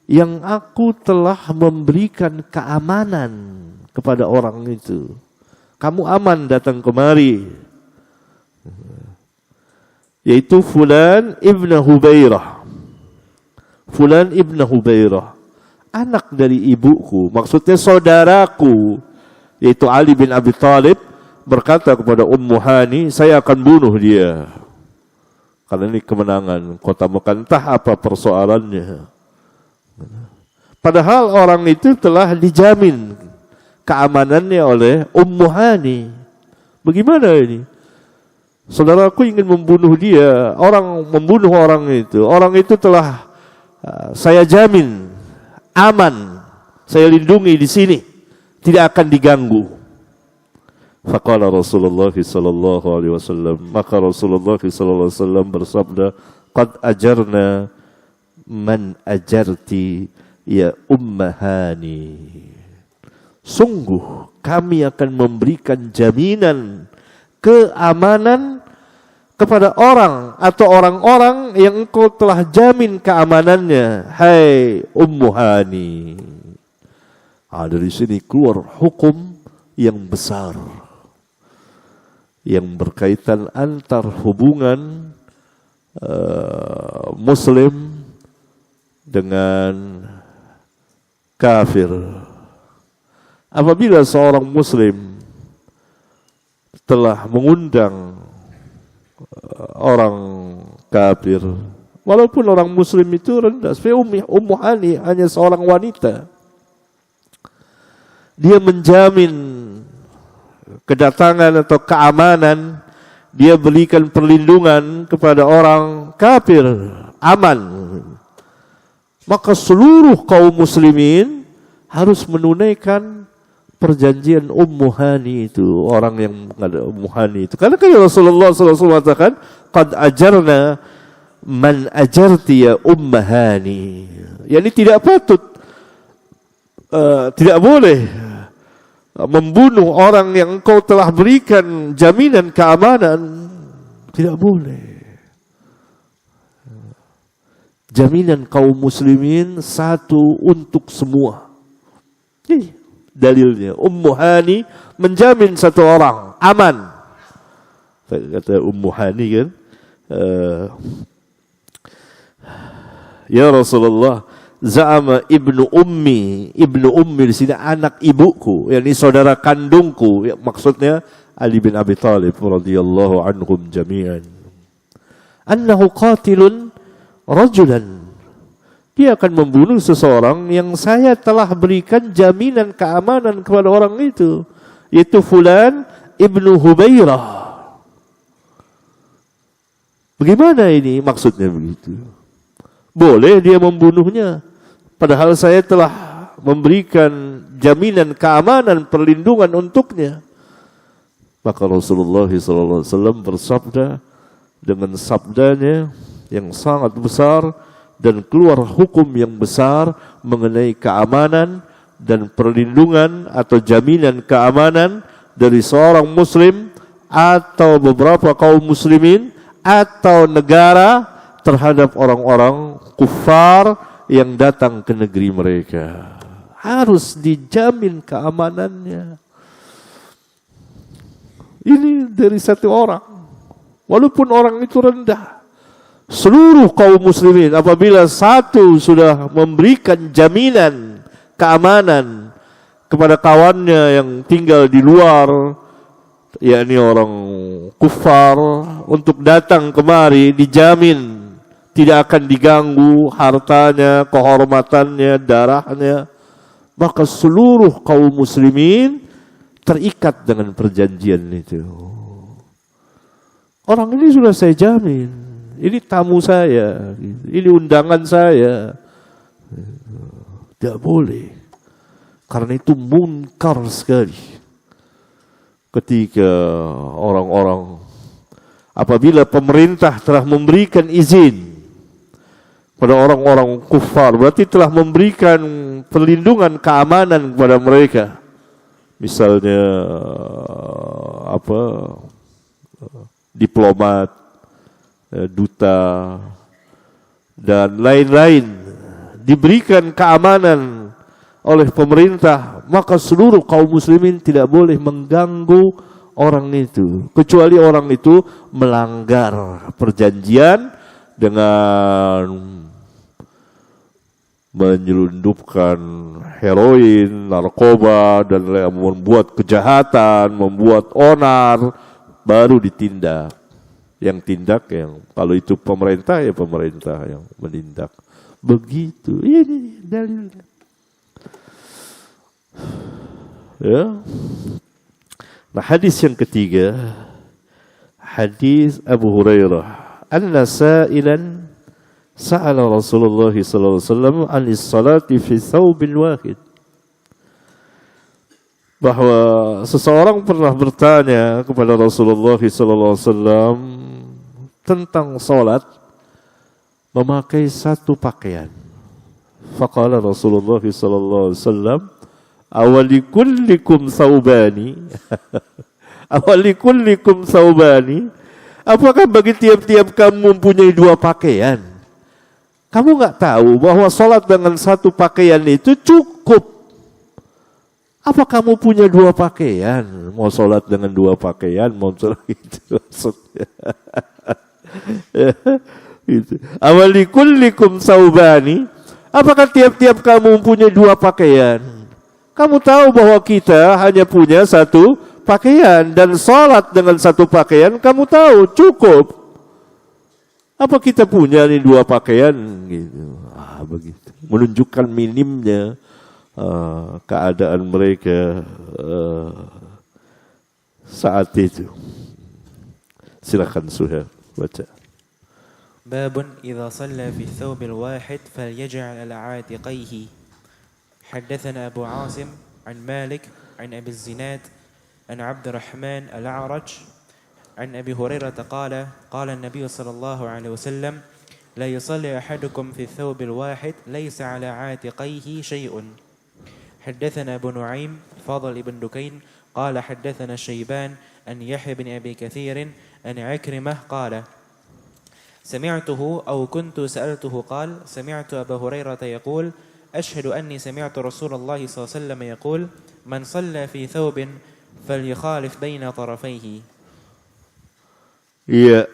Speaker 1: yang aku telah memberikan keamanan kepada orang itu. Kamu aman datang kemari. Yaitu Fulan ibn Hubairah. Fulan ibn Hubairah, anak dari ibuku, maksudnya saudaraku, yaitu Ali bin Abi Thalib, berkata kepada Ummu Hani, saya akan bunuh dia. Karena ini kemenangan kota Mekah, entah apa persoalannya. Padahal orang itu telah dijamin keamanannya oleh Ummu Hani. Bagaimana ini? Saudaraku ingin membunuh dia, membunuh orang itu telah saya jamin aman, saya lindungi di sini, tidak akan diganggu. Faqala Rasulullah sallallahu alaihi wasallam, maka Rasulullah sallallahu alaihi wasallam bersabda, qad ajarna man ajarti ya Ummu Hani. Sungguh kami akan memberikan jaminan keamanan kepada orang atau orang-orang yang engkau telah jamin keamanannya, hai Ummu Hani. Dari sini keluar hukum yang besar yang berkaitan antar hubungan Muslim dengan kafir. Apabila seorang Muslim telah mengundang orang kafir, walaupun orang Muslim itu rendah, seperti Ummu Hani hanya seorang wanita, dia menjamin kedatangan atau keamanan, dia berikan perlindungan kepada orang kafir, aman. Maka seluruh kaum muslimin harus menunaikan perjanjian Ummu Hani itu, orang yang ada Ummu Hani itu. Karena kan Rasulullah SAW mengatakan, qad ajarna man ajarti ya Ummu Hani. Yani tidak patut, tidak boleh membunuh orang yang engkau telah berikan jaminan keamanan. Tidak boleh. Jaminan kaum muslimin satu untuk semua. Ini dalilnya. Ummu Hani menjamin satu orang aman. Kata Ummu Hani kan, ya Rasulullah, za'ama ibnu ummi di sini anak ibuku, yakni saudara kandungku, maksudnya Ali bin Abi Thalib radhiyallahu anhum jami'an, annahu qatilun rajulan, dia akan membunuh seseorang yang saya telah berikan jaminan keamanan kepada orang itu. yaitu Fulan ibnu Hubairah. Bagaimana ini maksudnya begitu? Boleh dia membunuhnya, padahal saya telah memberikan jaminan keamanan, perlindungan untuknya. Maka Rasulullah SAW bersabda dengan sabdanya yang sangat besar dan keluar hukum yang besar mengenai keamanan dan perlindungan atau jaminan keamanan dari seorang muslim atau beberapa kaum muslimin atau negara terhadap orang-orang kufar yang datang ke negeri mereka. Harus dijamin keamanannya. Ini dari satu orang. Walaupun orang itu rendah. Seluruh kaum muslimin apabila satu sudah memberikan jaminan keamanan kepada kawannya yang tinggal di luar, yakni orang kufar, untuk datang kemari, dijamin tidak akan diganggu hartanya, kehormatannya, darahnya, maka seluruh kaum muslimin terikat dengan perjanjian itu. Orang ini sudah saya jamin, ini tamu saya, ini undangan saya. Tidak boleh, karena itu munkar sekali ketika orang-orang, apabila pemerintah telah memberikan izin pada orang-orang kufar, berarti telah memberikan perlindungan keamanan kepada mereka. Misalnya diplomat, duta dan lain-lain diberikan keamanan oleh pemerintah, maka seluruh kaum muslimin tidak boleh mengganggu orang itu, kecuali orang itu melanggar perjanjian dengan menyelundupkan heroin, narkoba, dan membuat kejahatan, membuat onar, baru ditindak. Yang tindak yang, kalau itu pemerintah, ya pemerintah yang menindak. Begitu. Ini dalilnya. Ya. Nah, hadis yang ketiga, hadis Abu Hurairah. Anna sa'ilan sa'ala Rasulullah sallallahu alaihi wasallam 'anis salati fi thawbin wahid. Bahwa seseorang pernah bertanya kepada Rasulullah sallallahu alaihi wasallam tentang salat memakai satu pakaian. Faqala Rasulullah sallallahu alaihi wasallam, awalikullikum thawbani. Awalikullikum thawbani. Apakah bagi tiap-tiap kamu mempunyai dua pakaian? Kamu nggak tahu bahwa sholat dengan satu pakaian itu cukup? Apa kamu punya dua pakaian? Mau sholat dengan dua pakaian, mau sholat itu maksudnya. Awalikullikum thawbani. Apakah tiap-tiap kamu mempunyai dua pakaian? Kamu tahu bahwa kita hanya punya satu pakaian, dan sholat dengan satu pakaian kamu tahu cukup. Apa kita punya nih dua pakaian gitu? Begitu. Menunjukkan minimnya keadaan mereka saat itu. Silakan Suhail baca.
Speaker 2: Babun idza shalla fi thawbil wahid falyaj'al ala 'atiqaihi. Haddatsana Abu Asim an Malik an Abi Zinad عن عبد الرحمن الأعرج عن أبي هريرة قال قال النبي صلى الله عليه وسلم لا يصلي أحدكم في الثوب الواحد ليس على عاتقيه شيء. حدثنا أبو نعيم فضل بن دكين قال حدثنا شيبان أن يحيى بن أبي كثير أن عكرمة قال سمعته أو كنت سألته قال سمعت أبا هريرة يقول أشهد أني سمعت رسول الله صلى الله عليه وسلم يقول من صلى في ثوب فليخالف بين طرفيه.
Speaker 1: Iya.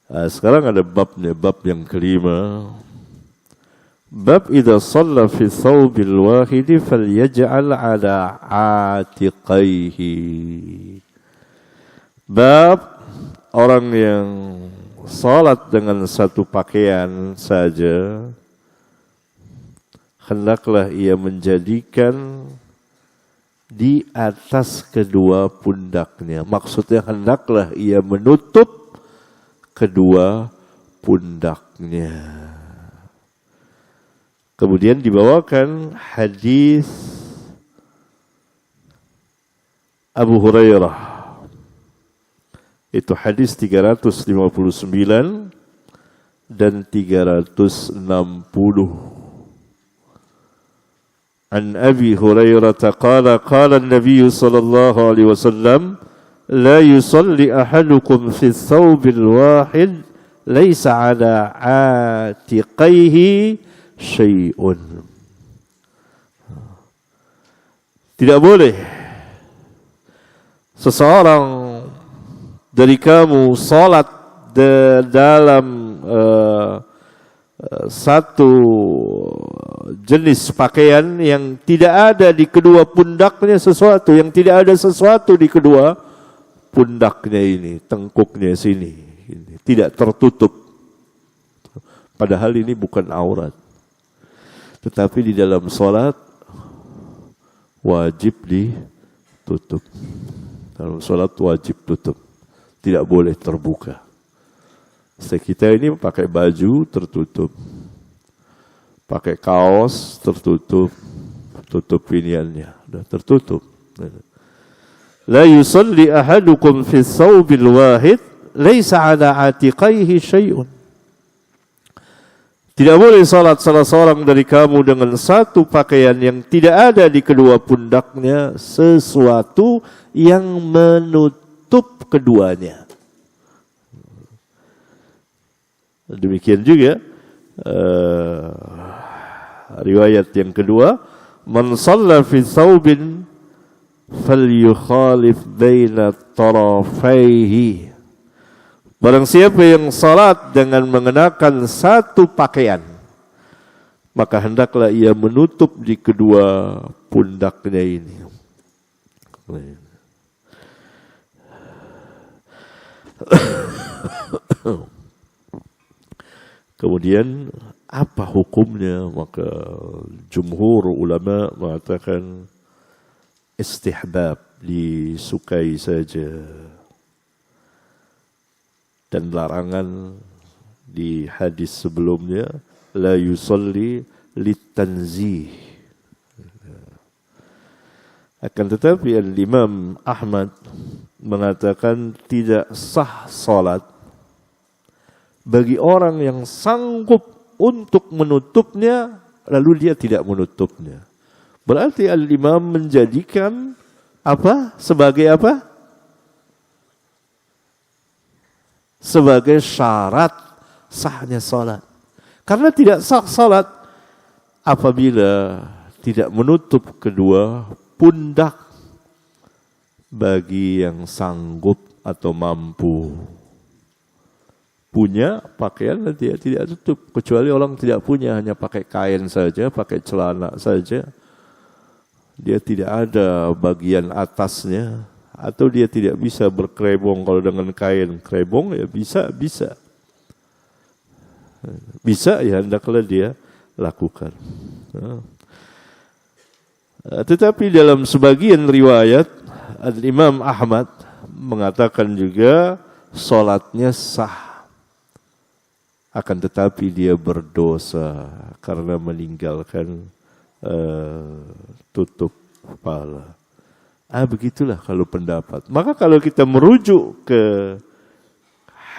Speaker 1: Nah, sekarang ada babnya, bab yang kelima. Bab idza shalla fi thawbil wahidi falyaj'al ala atiqaihi. Bab orang yang salat dengan satu pakaian saja, hendaklah ia menjadikan di atas kedua pundaknya. Maksudnya hendaklah ia menutup kedua pundaknya. Kemudian dibawakan hadis Abu Hurairah. Itu hadis 359 dan 360. An Abi Hurairah qala qala an-nabiy sallallahu alaihi wasallam la yusalli ahadukum fi thawbil wahid laysa ala atiqaihi syai'un. Tidak boleh seseorang dari kamu salat dalam satu jenis pakaian yang tidak ada di kedua pundaknya sesuatu, yang tidak ada sesuatu di kedua pundaknya ini, tengkuknya sini, ini tidak tertutup. Padahal ini bukan aurat. Tetapi di dalam salat wajib ditutup. Dalam salat wajib tutup. Tidak boleh terbuka. Kita ini pakai baju tertutup, pakai kaos tertutup, tutup piniannya, sudah tertutup. La yusalli ahadukum fi thawbil wahid laysa ala atiqaihi syai'un. Tidak boleh salat salah seorang dari kamu dengan satu pakaian yang tidak ada di kedua pundaknya sesuatu yang menutup keduanya. Demikian juga riwayat yang kedua, man shalla fi thawbin falyukhalif baina tarafaihi. Barang siapa yang salat dengan mengenakan satu pakaian, maka hendaklah ia menutup di kedua pundaknya ini. Kemudian apa hukumnya? Maka jumhur ulama mengatakan istihbab, disukai saja. Dan larangan di hadis sebelumnya la yusalli litanzih. Akan tetapi Imam Ahmad mengatakan tidak sah salat bagi orang yang sanggup untuk menutupnya, lalu dia tidak menutupnya. Berarti Al-Imam menjadikan apa? Sebagai apa? Sebagai syarat sahnya salat. Karena tidak sah salat apabila tidak menutup kedua pundak bagi yang sanggup atau mampu. Punya pakaian dia tidak tutup, kecuali orang tidak punya, hanya pakai kain saja, pakai celana saja, dia tidak ada bagian atasnya, atau dia tidak bisa berkerebong. Kalau dengan kain kerebong ya bisa ya, hendaklah dia lakukan. Tetapi dalam sebagian riwayat Imam Ahmad mengatakan juga salatnya sah. Akan tetapi dia berdosa karena meninggalkan tutup kepala. Begitulah kalau pendapat. Maka kalau kita merujuk ke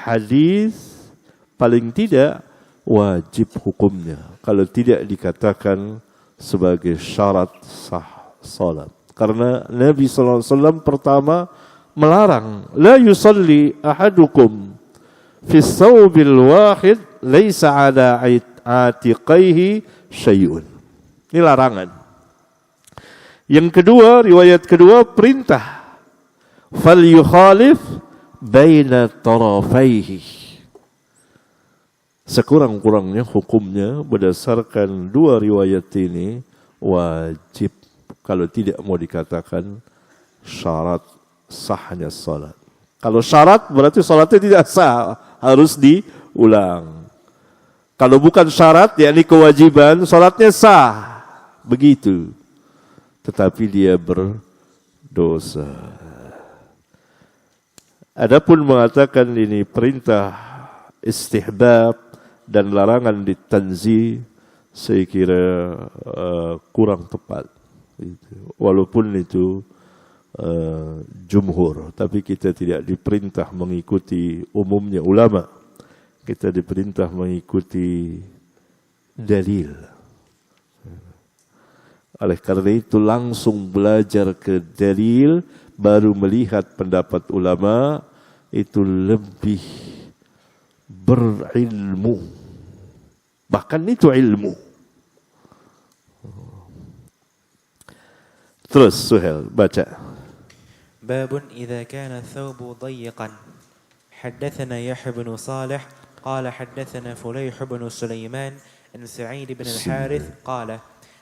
Speaker 1: hadis, paling tidak wajib hukumnya. Kalau tidak dikatakan sebagai syarat sah salat. Karena Nabi SAW pertama melarang, la yusalli ahadukum fi thawbil wahid laisa ala atiqaihi syai'un. Ini larangan. Yang kedua, riwayat kedua perintah, fal yukhalif baina tarafaihi. Sekurang-kurangnya hukumnya berdasarkan dua riwayat ini wajib, kalau tidak mau dikatakan syarat sahnya salat. Kalau syarat berarti salatnya tidak sah, harus diulang. Kalau bukan syarat, yakni kewajiban, salatnya sah. Begitu. Tetapi dia dosa. Adapun mengatakan ini perintah istihbab dan larangan ditanzih, saya kira kurang tepat. Walaupun itu jumhur, tapi kita tidak diperintah mengikuti umumnya ulama. Kita diperintah mengikuti dalil. Oleh karena itu langsung belajar ke dalil, baru melihat pendapat ulama, itu lebih berilmu. Bahkan itu ilmu. Terus Suhail baca.
Speaker 2: باب إذا كان الثوب ضيقا. حدثنا يحيى بن صالح قال حدثنا فليح بن سليمان عن سعيد بن الحارث قال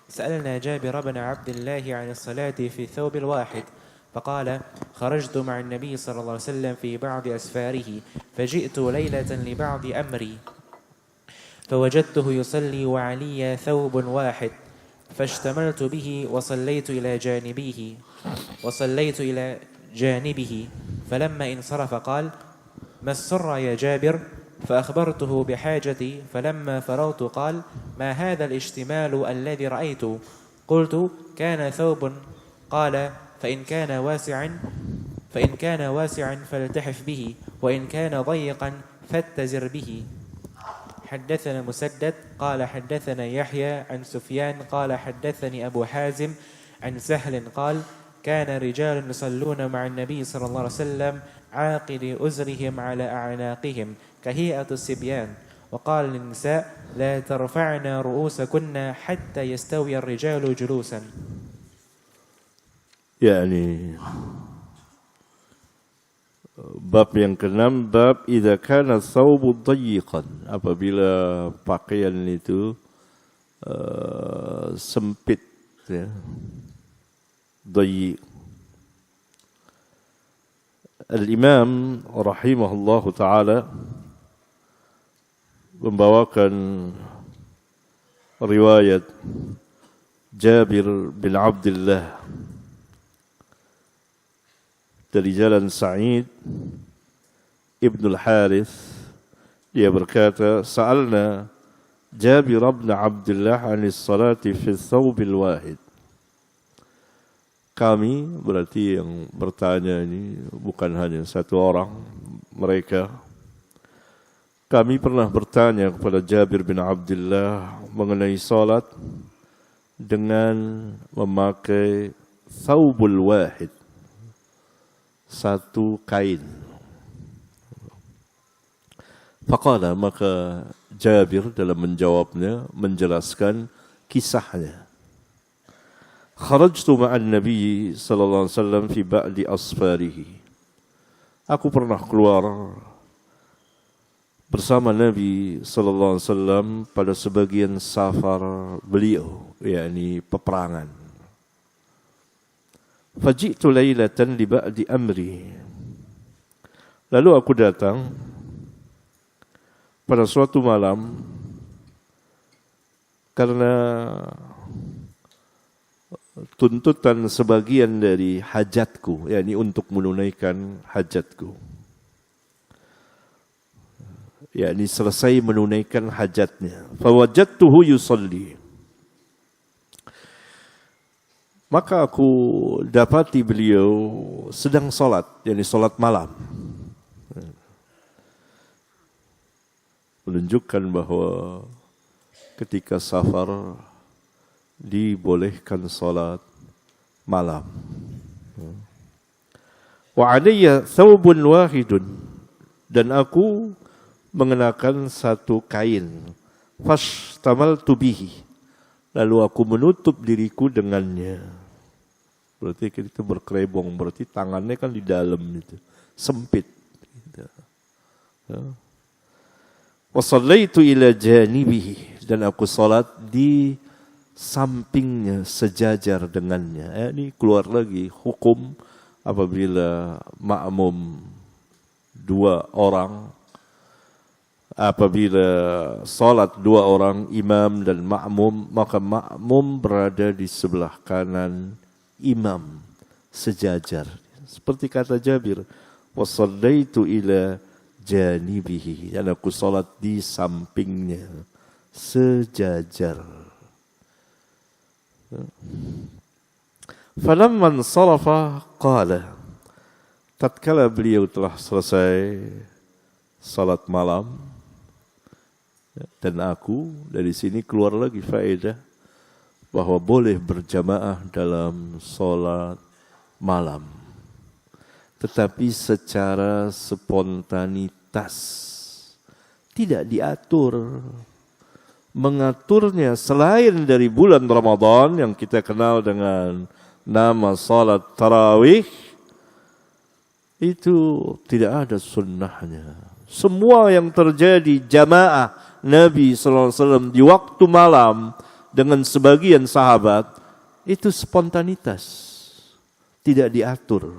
Speaker 2: سألنا جابر بن عبد الله عن الصلاة في ثوب الواحد فقال خرجت مع النبي صلى الله عليه وسلم في بعض أسفاره فجئت ليلة لبعض أمري فوجدته يصلي وعلي ثوب واحد فاشتملت به وصليت إلى جانبه فلما انصرف قال ما السر يا جابر فأخبرته بحاجتي فلما فرغت قال ما هذا الاشتمال الذي رأيت قلت كان ثوب قال فإن كان واسعا فالتحف به وإن كان ضيقا فاتزر به. حدثنا مسدد قال حدثنا يحيى عن سفيان قال حدثني أبو حازم عن سهل قال كان رجال يصلون مع النبي صلى الله عليه وسلم عاقد أزرهم على أعناقهم كهيئة الصبيان وقال للنساء لا ترفعن رؤوسكن حتى يستوي الرجال جلوسا.
Speaker 1: Yani bab yang keenam, bab idza kana thawbu dayyiqan, apabila pakaian itu sempit, ya, dayyiq. Al-Imam rahimahullahu taala membawakan riwayat Jabir bin Abdullah dari jalan Sa'id Ibn al-Harith. Dia berkata, sa'alna Jabir bin Abdullah anis salati fi thawbil wahid. Kami, berarti yang bertanya ini bukan hanya satu orang, mereka. Kami pernah bertanya kepada Jabir bin Abdullah mengenai salat dengan memakai thawbul wahid, satu kain. Faqala, maka Jabir dalam menjawabnya menjelaskan kisahnya. Kharajtu ma'an Nabi sallallahu alaihi wasallam fi ba'di asfarihi. Aku pernah keluar bersama Nabi sallallahu alaihi wasallam pada sebagian safar beliau, yakni peperangan. Faji'tu lailatan li ba'di amri. Lalu aku datang pada suatu malam karena tuntutan sebagian dari hajatku, yakni untuk menunaikan hajatku, yakni selesai menunaikan hajatnya. Fawajadtuhu yusalli. Maka aku dapati beliau sedang salat, yakni salat malam. Menunjukkan bahwa ketika safar dibolehkan salat malam. Wa alayya thawbun wahidun, dan aku mengenakan satu kain. Fashtamaltu bihi, lalu aku menutup diriku dengannya. Berarti kita berkerebong, berarti tangannya kan di dalam itu, sempit. Wa shallaitu ila janibihi, dan aku salat di sampingnya sejajar dengannya. Ini keluar lagi hukum apabila makmum dua orang, apabila salat dua orang, imam dan makmum, maka makmum berada di sebelah kanan imam, sejajar. Seperti kata Jabir, wasallaitu ila janibihi, dan aku salat di sampingnya, sejajar. Falamman sarafa qala, tatkala beliau telah selesai salat malam, dan aku dari sini keluar lagi faedah bahwa boleh berjamaah dalam salat malam, tetapi secara spontanitas, tidak diatur. Mengaturnya selain dari bulan Ramadan yang kita kenal dengan nama salat tarawih, itu tidak ada sunnahnya. Semua yang terjadi jamaah Nabi SAW di waktu malam dengan sebagian sahabat, itu spontanitas, tidak diatur.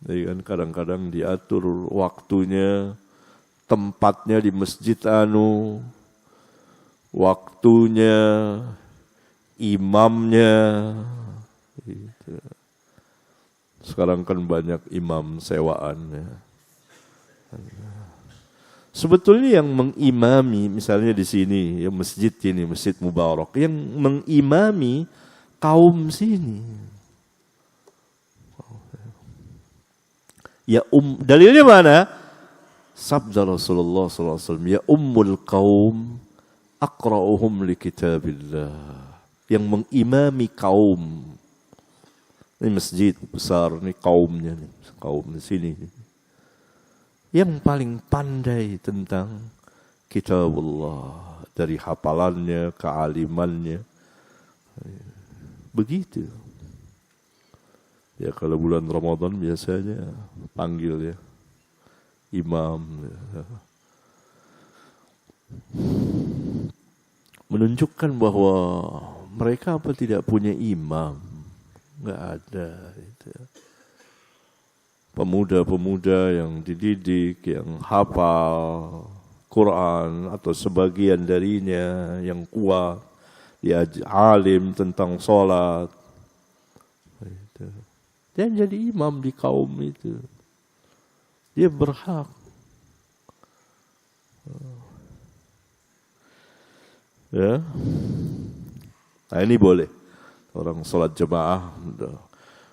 Speaker 1: Jadi kan kadang-kadang diatur waktunya, tempatnya di Masjid Anu, waktunya, imamnya. Gitu. Sekarang kan banyak imam sewaan. Ya. Sebetulnya yang mengimami, misalnya di sini, ya masjid ini, Masjid Mubarak, yang mengimami kaum sini. Ya dalilnya mana? Sabda Rasulullah SAW, ya ummul qaum aqra'uhum li kitabillah. Yang mengimami kaum. Ini masjid besar, ini kaumnya, nih, kaum di sini. Yang paling pandai tentang kitabullah, dari hafalannya, kealimannya. Begitu. Ya kalau bulan Ramadan biasanya panggil ya imam. Ya. Menunjukkan bahwa mereka apa tidak punya imam. Enggak ada. Gitu. Pemuda-pemuda yang dididik, yang hafal Quran atau sebagian darinya yang kuat, dia alim tentang sholat. Gitu. Dia jadi imam di kaum itu. Dia berhak. Ya. Nah ini boleh. Orang sholat jemaah,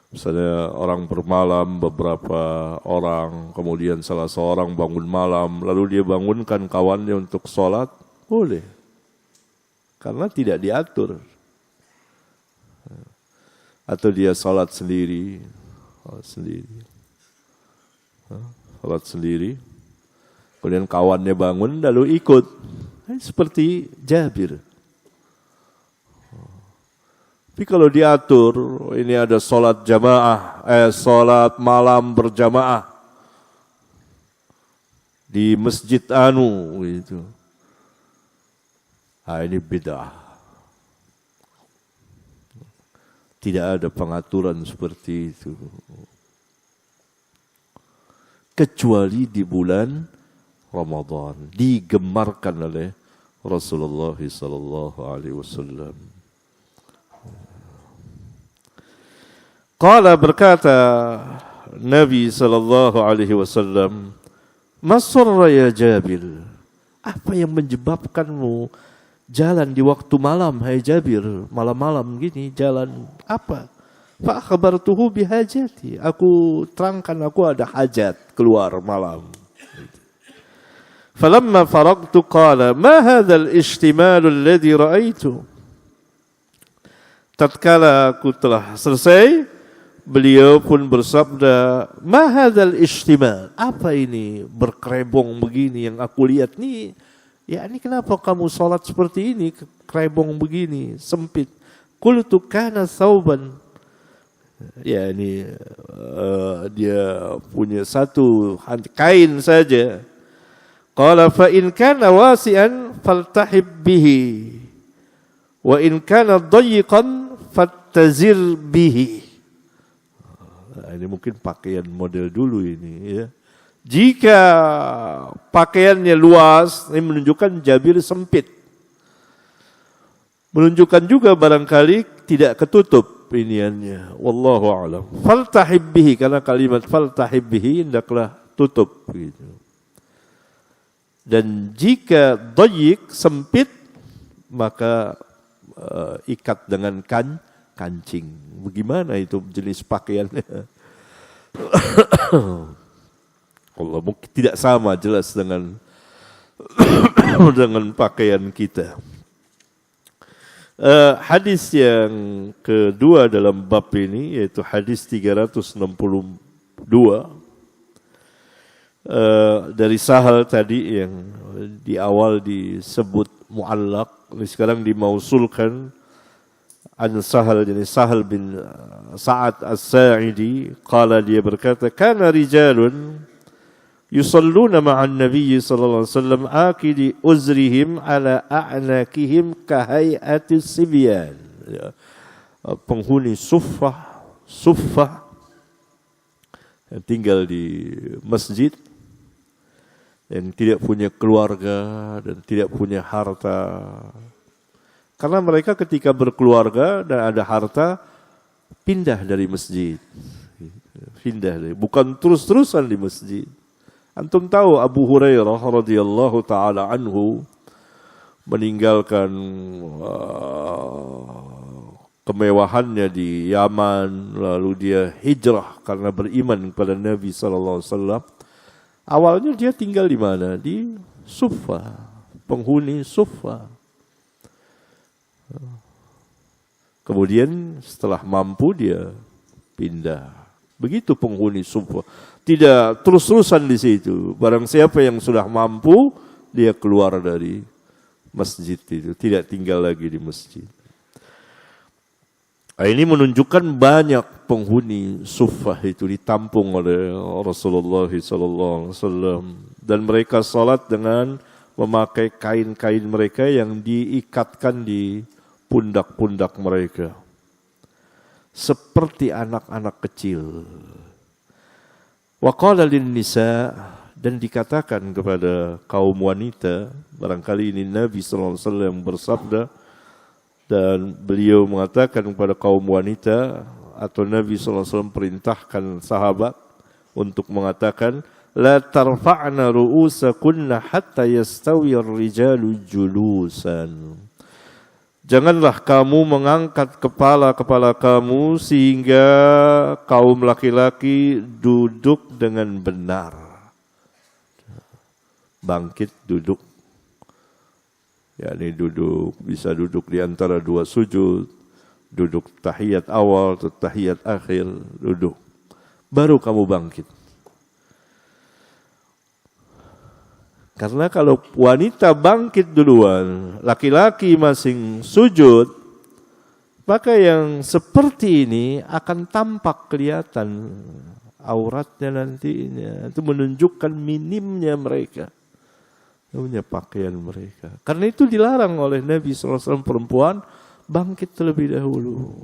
Speaker 1: misalnya orang bermalam, beberapa orang, kemudian salah seorang bangun malam, lalu dia bangunkan kawannya untuk sholat, boleh. Karena tidak diatur. Atau dia sholat sendiri, sholat sendiri, kemudian kawannya bangun lalu ikut, seperti Jabir. Tapi kalau diatur, ini ada sholat jamaah, sholat malam berjamaah di Masjid Anu, gitu. Nah, ini bid'ah. Tidak ada pengaturan seperti itu. Kecuali di bulan Ramadan, digemarkan oleh Rasulullah SAW. Qala, berkata Nabi SAW, Masurra ya Jabir, apa yang menyebabkanmu jalan di waktu malam, hai Jabir, malam-malam gini jalan apa? Fa akhbartuhu bihajati, aku terangkan aku ada hajat keluar malam. Falamma faragtu qala ma hadzal ijtimal alladhi ra'aitu. Tatkala aku telah selesai, beliau pun bersabda, ma hadzal ijtimal, apa ini berkerebong begini yang aku lihat nih? Ya ini kenapa kamu sholat seperti ini, kerebong begini, sempit. Qultu kana thawban. Ya ini dia punya satu kain saja. Qala fa in kana wasi'an faltahib bihi wa in kana dayiqan fattazir bihi. Nah, ini mungkin pakaian model dulu ini ya. Jika pakaiannya luas, ini menunjukkan Jabir sempit. Menunjukkan juga barangkali tidak ketutup. iniannya. Wallahu a'lam. Faltahib bihi, karena kalimat faltahib bihi hendaklah tutup gitu. Dan jika dhayiq sempit, maka ikat dengan kancing. Bagaimana itu jenis pakaiannya? Allah mungkin tidak sama jelas dengan dengan pakaian kita. Hadis yang kedua dalam bab ini yaitu hadis 362 dari Sahal tadi yang di awal disebut muallaq, sekarang dimausulkan an Sahal, jadi Sahal bin Sa'ad As-Sa'idi qala, dia berkata kana rijalun yusalluna ma'an nabiyyi sallallahu alaihi wasallam akidi uzrihim ala a'nakihim kahayati sibyan. Penghuni suffah yang tinggal di masjid, yang tidak punya keluarga dan tidak punya harta. Karena mereka ketika berkeluarga dan ada harta, pindah dari masjid. Bukan terus-terusan di masjid. Antum tahu Abu Hurairah radhiyallahu taala anhu meninggalkan kemewahannya di Yaman, lalu dia hijrah karena beriman kepada Nabi sallallahu alaihi wasallam. Awalnya dia tinggal di mana? Di Suffah, penghuni Suffah. Kemudian setelah mampu dia pindah. Begitu penghuni Suffah. Tidak terus-terusan di situ. Barang siapa yang sudah mampu, dia keluar dari masjid itu. Tidak tinggal lagi di masjid. Ini menunjukkan banyak penghuni Suffah itu ditampung oleh Rasulullah SAW. Dan mereka salat dengan memakai kain-kain mereka yang diikatkan di pundak-pundak mereka. Seperti anak-anak kecil. Wa qala lin nisa, dan dikatakan kepada kaum wanita, barangkali ini Nabi sallallahu alaihi wasallam bersabda dan beliau mengatakan kepada kaum wanita, atau Nabi sallallahu alaihi wasallam perintahkan sahabat untuk mengatakan la tarfa'na ru'usakunna hatta yastawi ar-rijalu julusan. Janganlah kamu mengangkat kepala-kepala kamu sehingga kaum laki-laki duduk dengan benar. Bangkit duduk. yakni duduk, bisa duduk di antara dua sujud, duduk tahiyat awal atau tahiyat akhir, duduk. Baru kamu bangkit. Karena kalau wanita bangkit duluan, laki-laki masing sujud, maka yang seperti ini akan tampak kelihatan auratnya nantinya. Itu menunjukkan minimnya mereka, minimnya pakaian mereka. Karena itu dilarang oleh Nabi SAW perempuan bangkit terlebih dahulu.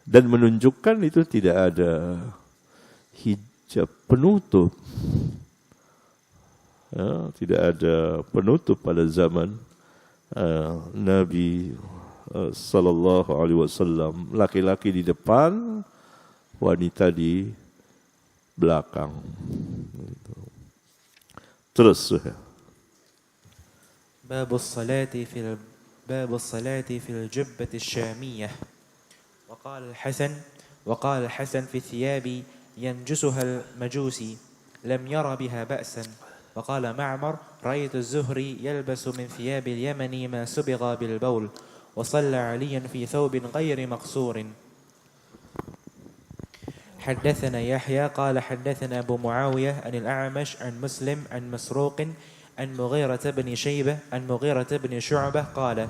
Speaker 1: Dan menunjukkan itu tidak ada hijab penutup. Ya, tidak ada penutup pada zaman Nabi sallallahu alaihi wasallam. Laki-laki di depan, wanita di belakang. Terus.
Speaker 2: باب الصلاة في الجبة الشامية. وقال الحسن في الثياب ينجسها المجوسي لم ير بها بأسا. وقال معمر رأيت الزهري يلبس من ثياب اليمن ما سبغ بالبول وصلى عليا في ثوب غير مقصور. حدثنا يحيى قال حدثنا أبو معاوية عن الأعمش عن مسلم عن مسروق عن مغيرة بن شيبة عن مغيرة بن شعبة قال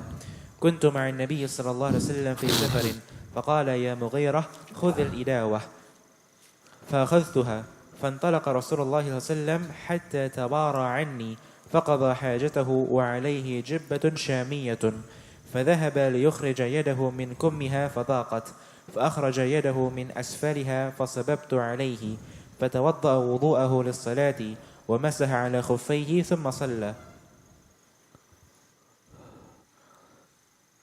Speaker 2: كنت مع النبي صلى الله عليه وسلم في سفر فقال يا مغيرة خذ الإداوة فأخذتها فانطلق رسول الله صلى الله عليه وسلم حتى تبارى عني فقضى حاجته وعليه جبة شامية فذهب ليخرج يده من كمها فضاقت فأخرج يده من أسفلها فصببت عليه فتوضأ وضوءه للصلاة ومسح على خفيه ثم صلى.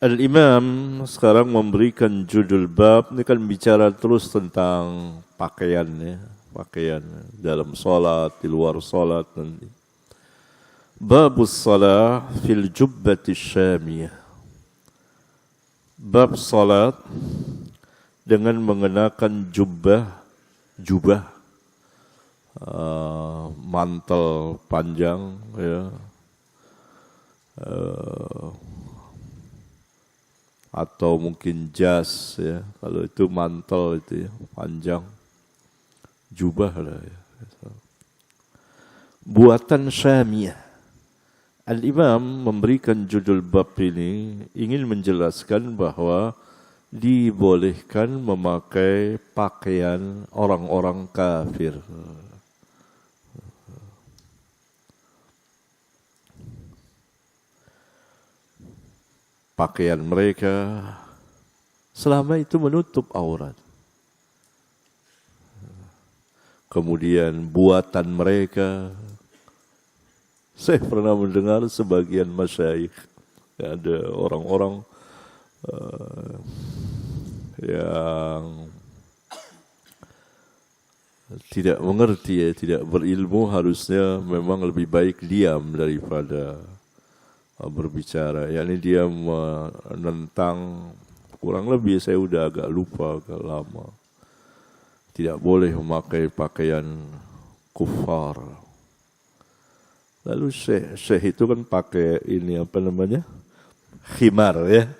Speaker 1: Al-Imam sekarang memberikan judul bab, ini kan bicara terus tentang pakaian ya, pakaian dalam salat, di luar salat nanti. Babus salat fil jubbati syamiyah. Bab salat dengan mengenakan jubah, mantel panjang ya. Atau mungkin jas ya, kalau itu mantel itu ya, panjang, jubah lah ya. Buatan Syamiyah. Al-Imam memberikan judul bab ini ingin menjelaskan bahwa dibolehkan memakai pakaian orang-orang kafir. Pakaian mereka selama itu menutup aurat. Kemudian buatan mereka, saya pernah mendengar sebagian masyayikh, ada orang-orang yang tidak mengerti ya, tidak berilmu, harusnya memang lebih baik diam daripada berbicara. Yakni dia menentang, kurang lebih saya udah agak lupa, agak lama, tidak boleh memakai pakaian kufar. Lalu syekh itu kan pakai ini apa namanya, khimar ya.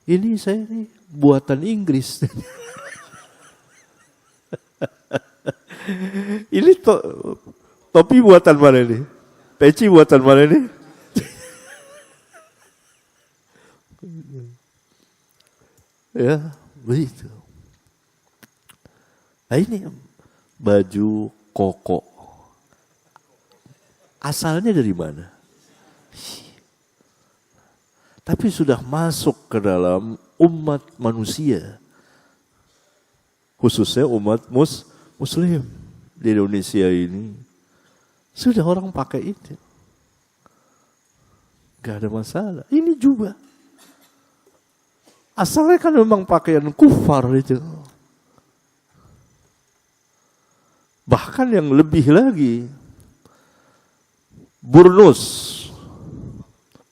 Speaker 1: Ini saya ini buatan Inggris. Ini topi buatan mana ini? Peci buatan mana ini? Ya, begitu. Nah ini baju koko. Asalnya dari mana? Tapi sudah masuk ke dalam umat manusia. Khususnya umat muslim di Indonesia ini. Sudah orang pakai itu. Gak ada masalah. Ini juga. Asalnya kan memang pakaian kufar itu. Bahkan yang lebih lagi, burnus,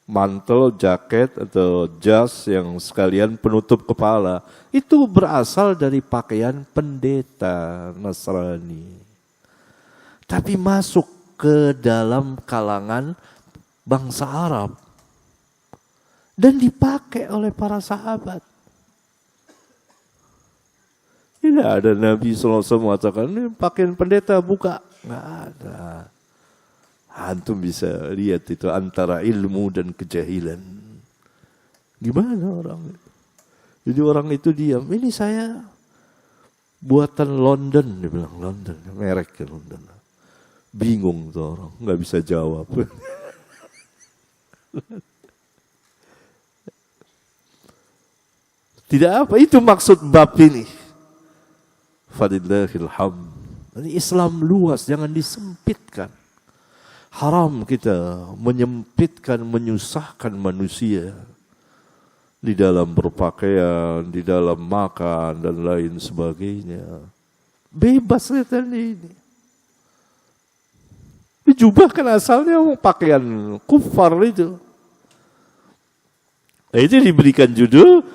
Speaker 1: mantel, jaket atau jas yang sekalian penutup kepala, itu berasal dari pakaian pendeta Nasrani. Tapi masuk ke dalam kalangan bangsa Arab. Dan dipakai oleh para sahabat. Tidak ada Nabi SAW mengatakan, ini pakaian pendeta buka. Nggak ada. Antum bisa lihat itu antara ilmu dan kejahilan. Gimana orang itu? Jadi orang itu diam. Ini saya buatan London. Dia bilang London. Merek ya London. Bingung tuh orang. Nggak bisa jawab. Tidak apa, itu maksud bab ini. Fadillahil hamd. Ini Islam luas, jangan disempitkan. Haram kita menyempitkan, menyusahkan manusia di dalam berpakaian, di dalam makan dan lain sebagainya. Bebas kita ini. Jubah kan asalnya pakaian kufar itu. Nah, itu diberikan judul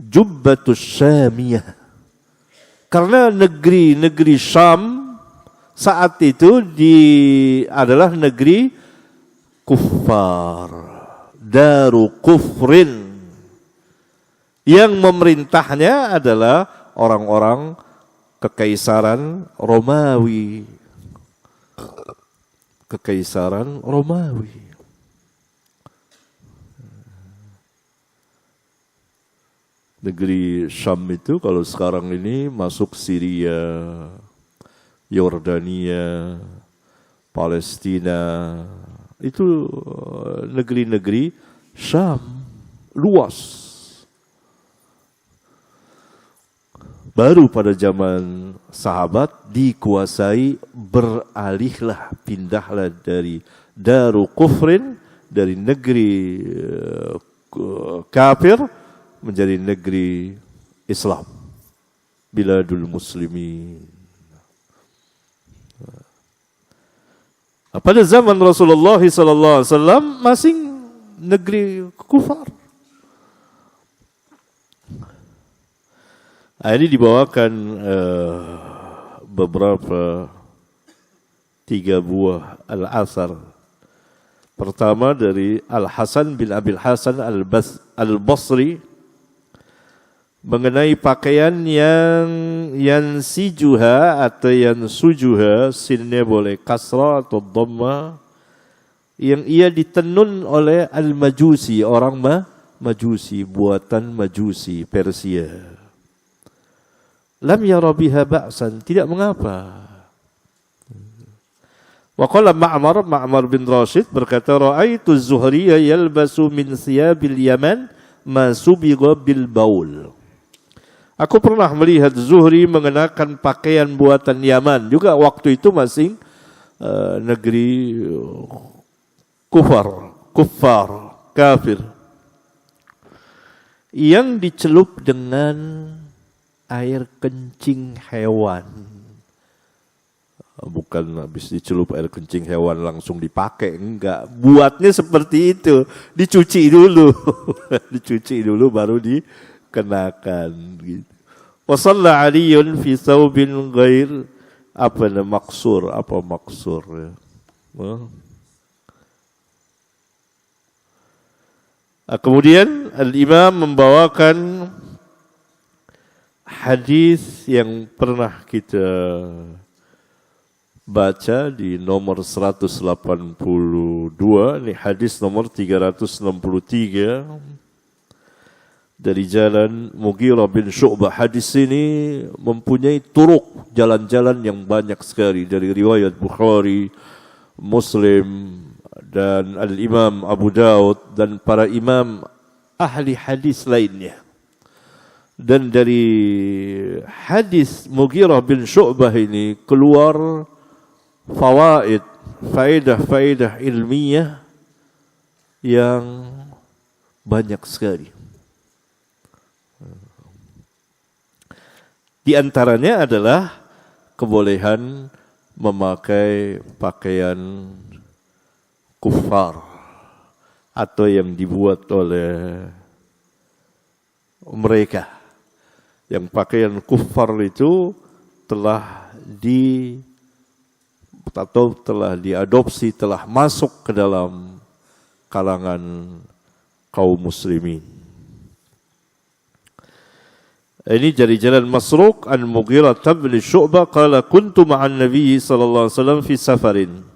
Speaker 1: Jubbatus Syamiyah. Karena negeri Syam saat itu adalah negeri kufar, daru kufrin. Yang memerintahnya adalah orang-orang kekaisaran Romawi. Kekaisaran Romawi. Negeri Syam itu kalau sekarang ini masuk Syria, Yordania, Palestina, itu negeri-negeri Syam luas. Baru pada zaman sahabat dikuasai, beralihlah, pindahlah dari daru kufrin, dari negeri kafir menjadi negeri Islam. Biladul muslimin. Pada zaman Rasulullah SAW masih negeri kufar. Ini dibawakan beberapa 3 buah al-asar. Pertama dari Al-Hasan bin Abil Hasan Al-Basri mengenai pakaian yang yansijuha atau yansujuha, sinnya boleh kasrah atau dhamma, yang ia ditenun oleh al-majusi, orang majusi, buatan majusi Persia. Lam yara biha ba'san, tidak mengapa. Wa qala Ma'mar bin Rashid berkata, ra'aitu az-Zuhriyya yalbasu min thiyabil Yaman ma subigha bil baul. Aku pernah melihat Zuhri mengenakan pakaian buatan Yaman. Juga waktu itu masih negeri kufar, kafir. Yang dicelup dengan air kencing hewan. Bukan habis dicelup air kencing hewan langsung dipakai, enggak. Buatnya seperti itu, dicuci dulu. Dicuci dulu baru dikenakan gitu. Wa shalla Aliun fi thawbin ghair maksur ya. Kemudian Al-Imam membawakan hadis yang pernah kita baca di nomor 182, ini hadis nomor 363 dari jalan Mughirah bin Syu'bah. Hadis ini mempunyai turuk, jalan-jalan yang banyak sekali dari riwayat Bukhari, Muslim dan Al-Imam Abu Daud dan para imam ahli hadis lainnya. Dan dari hadis Mughirah bin Syu'bah ini keluar faedah ilmiah yang banyak sekali. Di antaranya adalah kebolehan memakai pakaian kufar atau yang dibuat oleh mereka. Yang pakaian kufar itu telah diadopsi, telah masuk ke dalam kalangan kaum muslimin. Ini dari jalan Masruq an Mughirah bin Syu'bah qala kuntu ma'an Nabi sallallahu alaihi wasallam fi safarin.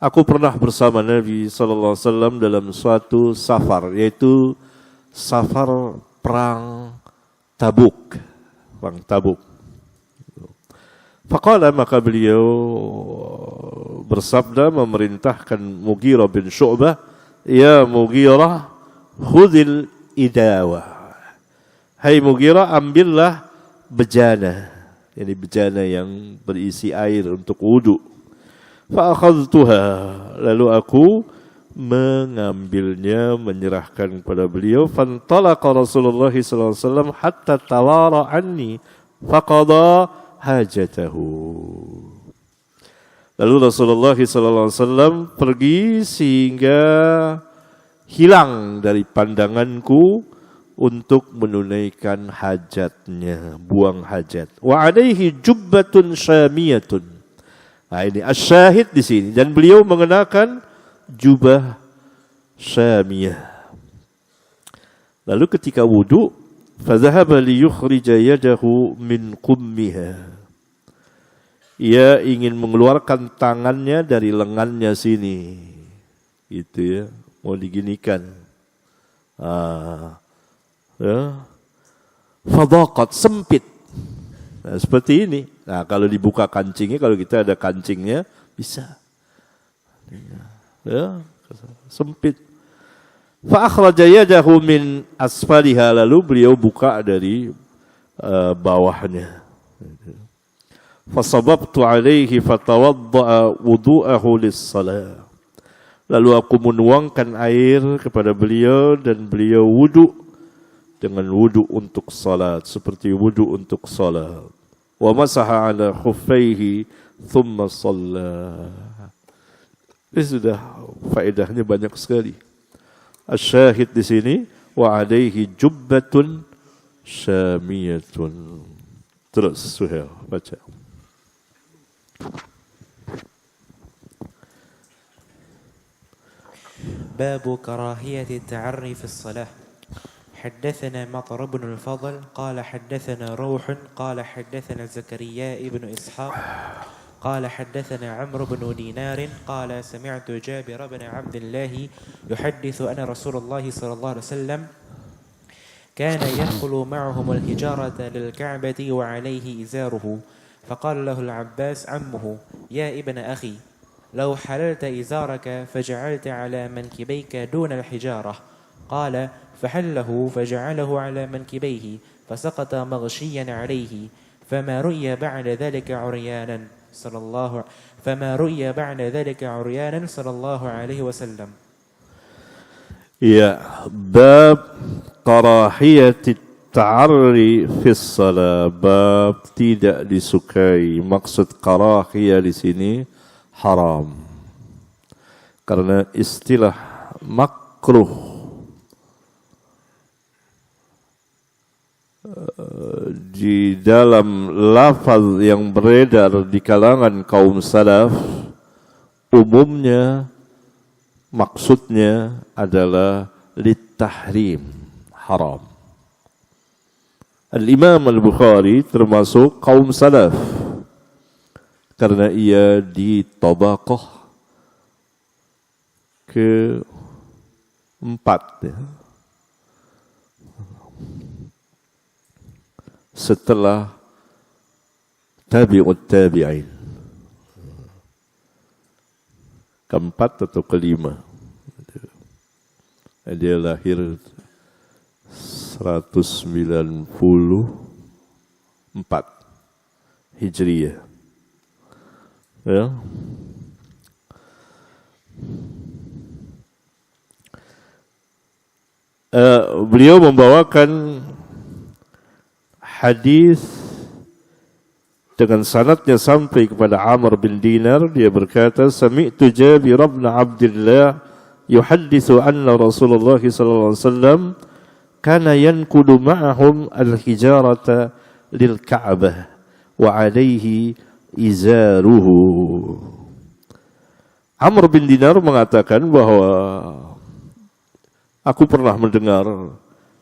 Speaker 1: Aku pernah bersama Nabi sallallahu alaihi wasallam dalam suatu safar, yaitu safar perang Tabuk. Perang Tabuk. Faqala, maka beliau bersabda memerintahkan Mughirah bin Syu'bah, ya Mughirah, khudhil idawah. Hai Mughirah, ambillah bejana. Ini bejana yang berisi air untuk wudu. Fa akhadhtuha, lalu aku mengambilnya, menyerahkan kepada beliau. Fantalaqa Rasulullah sallallahu alaihi wasallam hatta tawara anni faqada hajatahu. Lalu Rasulullah sallallahu alaihi wasallam pergi sehingga hilang dari pandanganku untuk menunaikan hajatnya, buang hajat. Wa alaihi jubbatun syamiyatun. Nah, ini asyahid di sini, dan beliau mengenakan jubah syamiyah. Lalu ketika wudu, fadhahaba liyukhrija yadahu min qummiha. Ia ingin mengeluarkan tangannya dari lengannya sini. Gitu ya, mau diginikan. Ya. Fadaqat, sempit. Nah, seperti ini. Nah, kalau dibuka kancingnya, kalau kita ada kancingnya, bisa. Ya, sempit. Fa akhraja yadahu min asfaliha, lalu beliau buka dari bawahnya. Fa sababtu alaihi fatawadda'a wudu'ahu lis-salah. Lalu aku menuangkan air kepada beliau dan beliau wudu dengan wudu untuk salat seperti wudu untuk salat. Wa masaha ala khuffaihi thumma shalla. Ini sudah faedahnya banyak sekali. Asyahid di sini wa alaihi jubbatun syamiyatun. Terus Suhail baca.
Speaker 2: باب كراهية التعري في الصلاة. حدثنا مطر بن الفضل قال حدثنا روح قال حدثنا زكريا بن إسحاق قال حدثنا عمرو بن دينار قال سمعت جابر بن عبد الله يحدث أن رسول الله صلى الله عليه وسلم كان ينقل معهم الحجارة للكعبة وعليه إزاره فقال له العباس عمه يا ابن أخي لو حللت إزارك فجعلت على منكبيك دون الحجارة قال فحله فجعله على منكبيه فسقط مغشيا عليه فما رؤي بعد ذلك عريانا صلى الله عليه وسلم.
Speaker 1: Ya, bab karahiyati ta'arri fis salat, bab tidak disukai. Maksud karahiyah di sini haram. Karena istilah makruh di dalam lafaz yang beredar di kalangan kaum salaf umumnya maksudnya adalah litahrim, haram. Al-Imam Al-Bukhari termasuk kaum salaf karena ia di tabaqah ke-4 ya. Setelah tabi'ut tabi'in, keempat atau kelima. Dia lahir 194 Hijriyah. Ya. Beliau membawakan hadis dengan sanadnya sampai kepada Amr bin Dinar. Dia berkata, sami'tu Jabir bin Abdullah yuhaddithu anna Rasulullah sallallahu alaihi wasallam kana yankudu ma'ahum al-hijarata lil Ka'bah wa alaihi izaruhu. Amr bin Dinar mengatakan bahwa aku pernah mendengar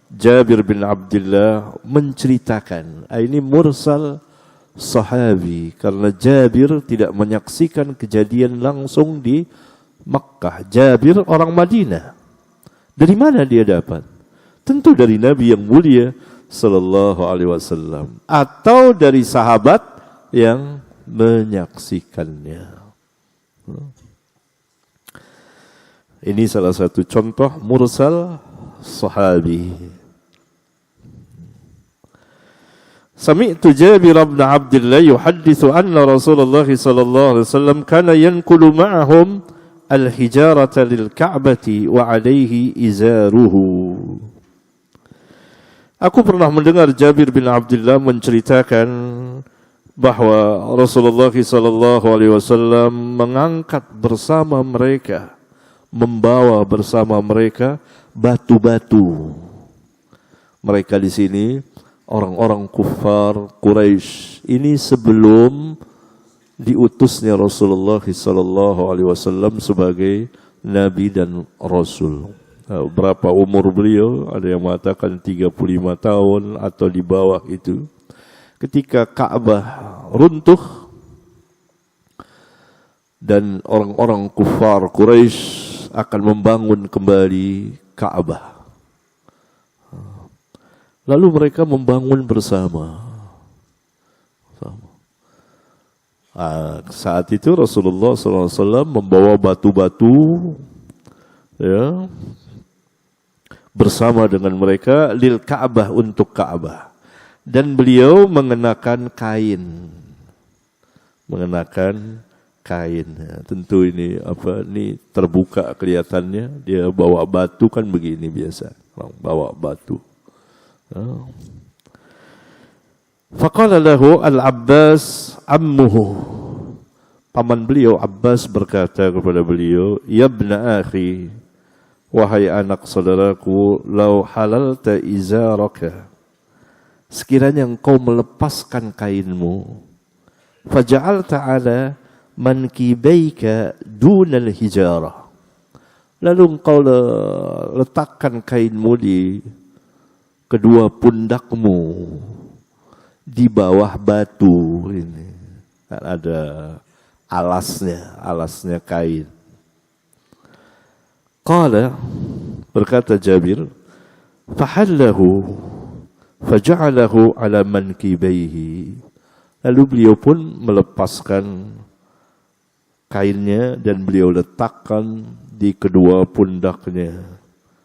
Speaker 1: Jabir bin Abdullah menceritakan, ini mursal sahabi karena Jabir tidak menyaksikan kejadian langsung di Makkah. Jabir orang Madinah. Dari mana dia dapat? Tentu dari Nabi yang mulia sallallahu alaihi wasallam atau dari sahabat yang menyaksikannya. Ini salah satu contoh mursal sahabi. Sami'tu Jabir bin Abdullah yuhaddithu anna Rasulullah sallallahu alaihi wasallam kana yanqulu ma'ahum al-hijarata lil Ka'bati wa 'alaihi izaruhu. Aku pernah mendengar Jabir bin Abdullah menceritakan bahwa Rasulullah sallallahu alaihi wasallam mengangkat bersama mereka, membawa bersama mereka batu-batu. Mereka di sini orang-orang kufar Quraisy. Ini sebelum diutusnya Rasulullah sallallahu alaihi wasallam sebagai nabi dan rasul. Berapa umur beliau? Ada yang mengatakan 35 tahun atau di bawah itu. Ketika Ka'bah runtuh dan orang-orang kufar Quraisy akan membangun kembali Ka'bah. Lalu mereka membangun bersama. Saat itu Rasulullah SAW membawa batu-batu ya, bersama dengan mereka lil Ka'bah, untuk Ka'bah. Dan beliau mengenakan kain. kain. Tentu ini ini terbuka kelihatannya. Dia bawa batu kan begini biasa. Orang bawa batu. Faqala lahu Al-Abbas ammuhu. Paman beliau Abbas berkata kepada beliau, "Ya ibna akhi, wahai anak saudaraku, lau halalta izaraka, sekiranya engkau melepaskan kainmu, faja'alta ala mankibaika dunal hijarah, lalu engkau letakkan kainmu di kedua pundakmu, di bawah batu ini, kan ada alasnya kain." Qala, berkata Jabir, fahallahu faja'alahu ala mankibaihi, lalu beliau pun melepaskan kainnya dan beliau letakkan di kedua pundaknya.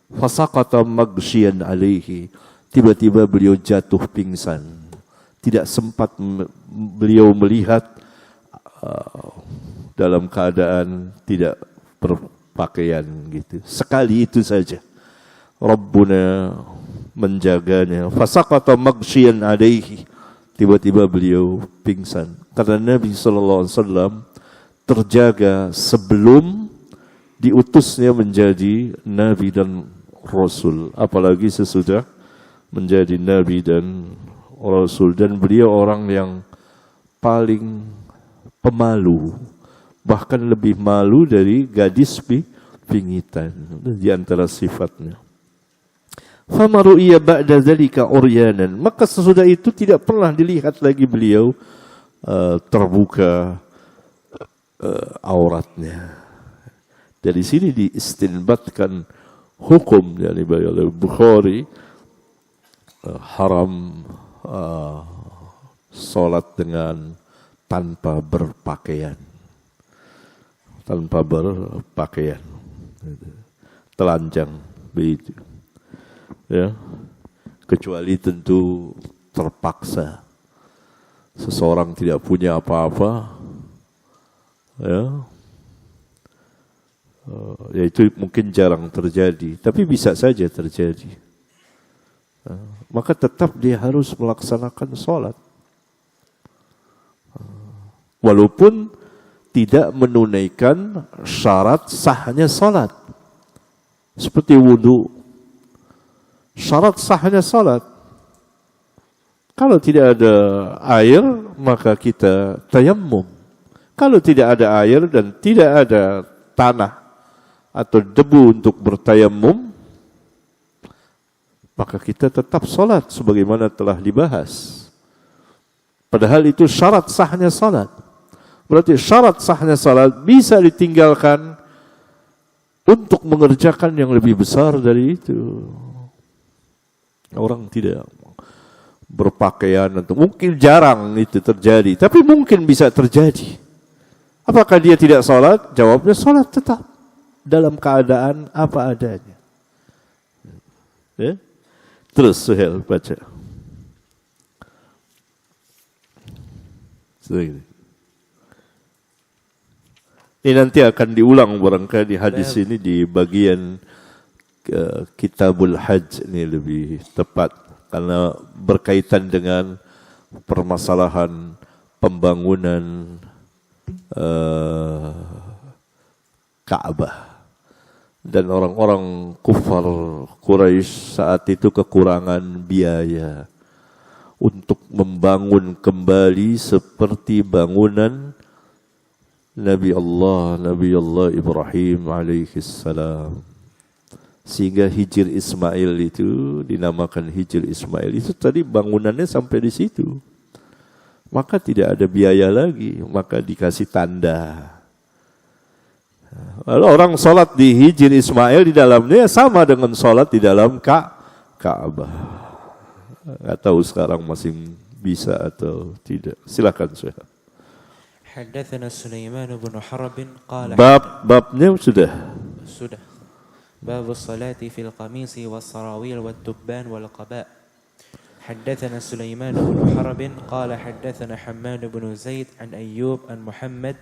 Speaker 1: Fasaqata maghsyian alaihi, tiba-tiba beliau jatuh pingsan. Tidak sempat beliau melihat dalam keadaan tidak berpakaian gitu. Sekali itu saja Rabbuna menjaganya. Fasaqata maghsyian alaihi, tiba-tiba beliau pingsan. Karena Nabi SAW terjaga sebelum diutusnya menjadi Nabi dan Rasul, apalagi sesudah menjadi Nabi dan Rasul. Dan beliau orang yang paling pemalu, bahkan lebih malu dari gadis pingitan di antara sifatnya. Famaru'iya ba'da dzalika uryanan, maka sesudah itu tidak pernah dilihat lagi beliau terbuka auratnya. Dari sini diistinbatkan hukum dari Bukhari, haram salat dengan tanpa berpakaian. Tanpa berpakaian. Telanjang begitu. Ya. Kecuali tentu terpaksa. Seseorang tidak punya apa-apa, ya. Ya itu mungkin jarang terjadi, tapi bisa saja terjadi. Maka tetap dia harus melaksanakan sholat. Walaupun tidak menunaikan syarat sahnya sholat. Seperti wudu. Syarat sahnya sholat. Kalau tidak ada air, maka kita tayammum. Kalau tidak ada air dan tidak ada tanah atau debu untuk bertayammum, maka kita tetap sholat sebagaimana telah dibahas. Padahal itu syarat sahnya sholat. Berarti syarat sahnya sholat bisa ditinggalkan untuk mengerjakan yang lebih besar dari itu. Orang tidak berpakaian, atau mungkin jarang itu terjadi, tapi mungkin bisa terjadi. Apakah dia tidak sholat? Jawabnya sholat tetap dalam keadaan apa adanya. Ya? Terus Suhail baca. Ini nanti akan diulang barangkali hadis ini di bagian Kitabul Hajj, ini lebih tepat karena berkaitan dengan permasalahan pembangunan Ka'bah. Dan orang-orang kufar Quraisy saat itu kekurangan biaya untuk membangun kembali seperti bangunan Nabi Allah Ibrahim alaihi salam. Sehingga Hijr Ismail itu dinamakan Hijr Ismail. Itu tadi bangunannya sampai di situ. Maka tidak ada biaya lagi, maka dikasih tanda. Lalu orang sholat di Hijr Ismail di dalamnya sama dengan sholat di dalam Ka'bah. Nggak tahu sekarang masih bisa atau tidak. Silakan Syekh.
Speaker 2: Haddatsana Sulaiman bin Harb qala
Speaker 1: babnya sudah.
Speaker 2: باب الصلاة في القميص والسراويل والتبان والقباء. حدثنا سليمان بن حرب قال حدثنا حماد بن زيد عن أيوب عن محمد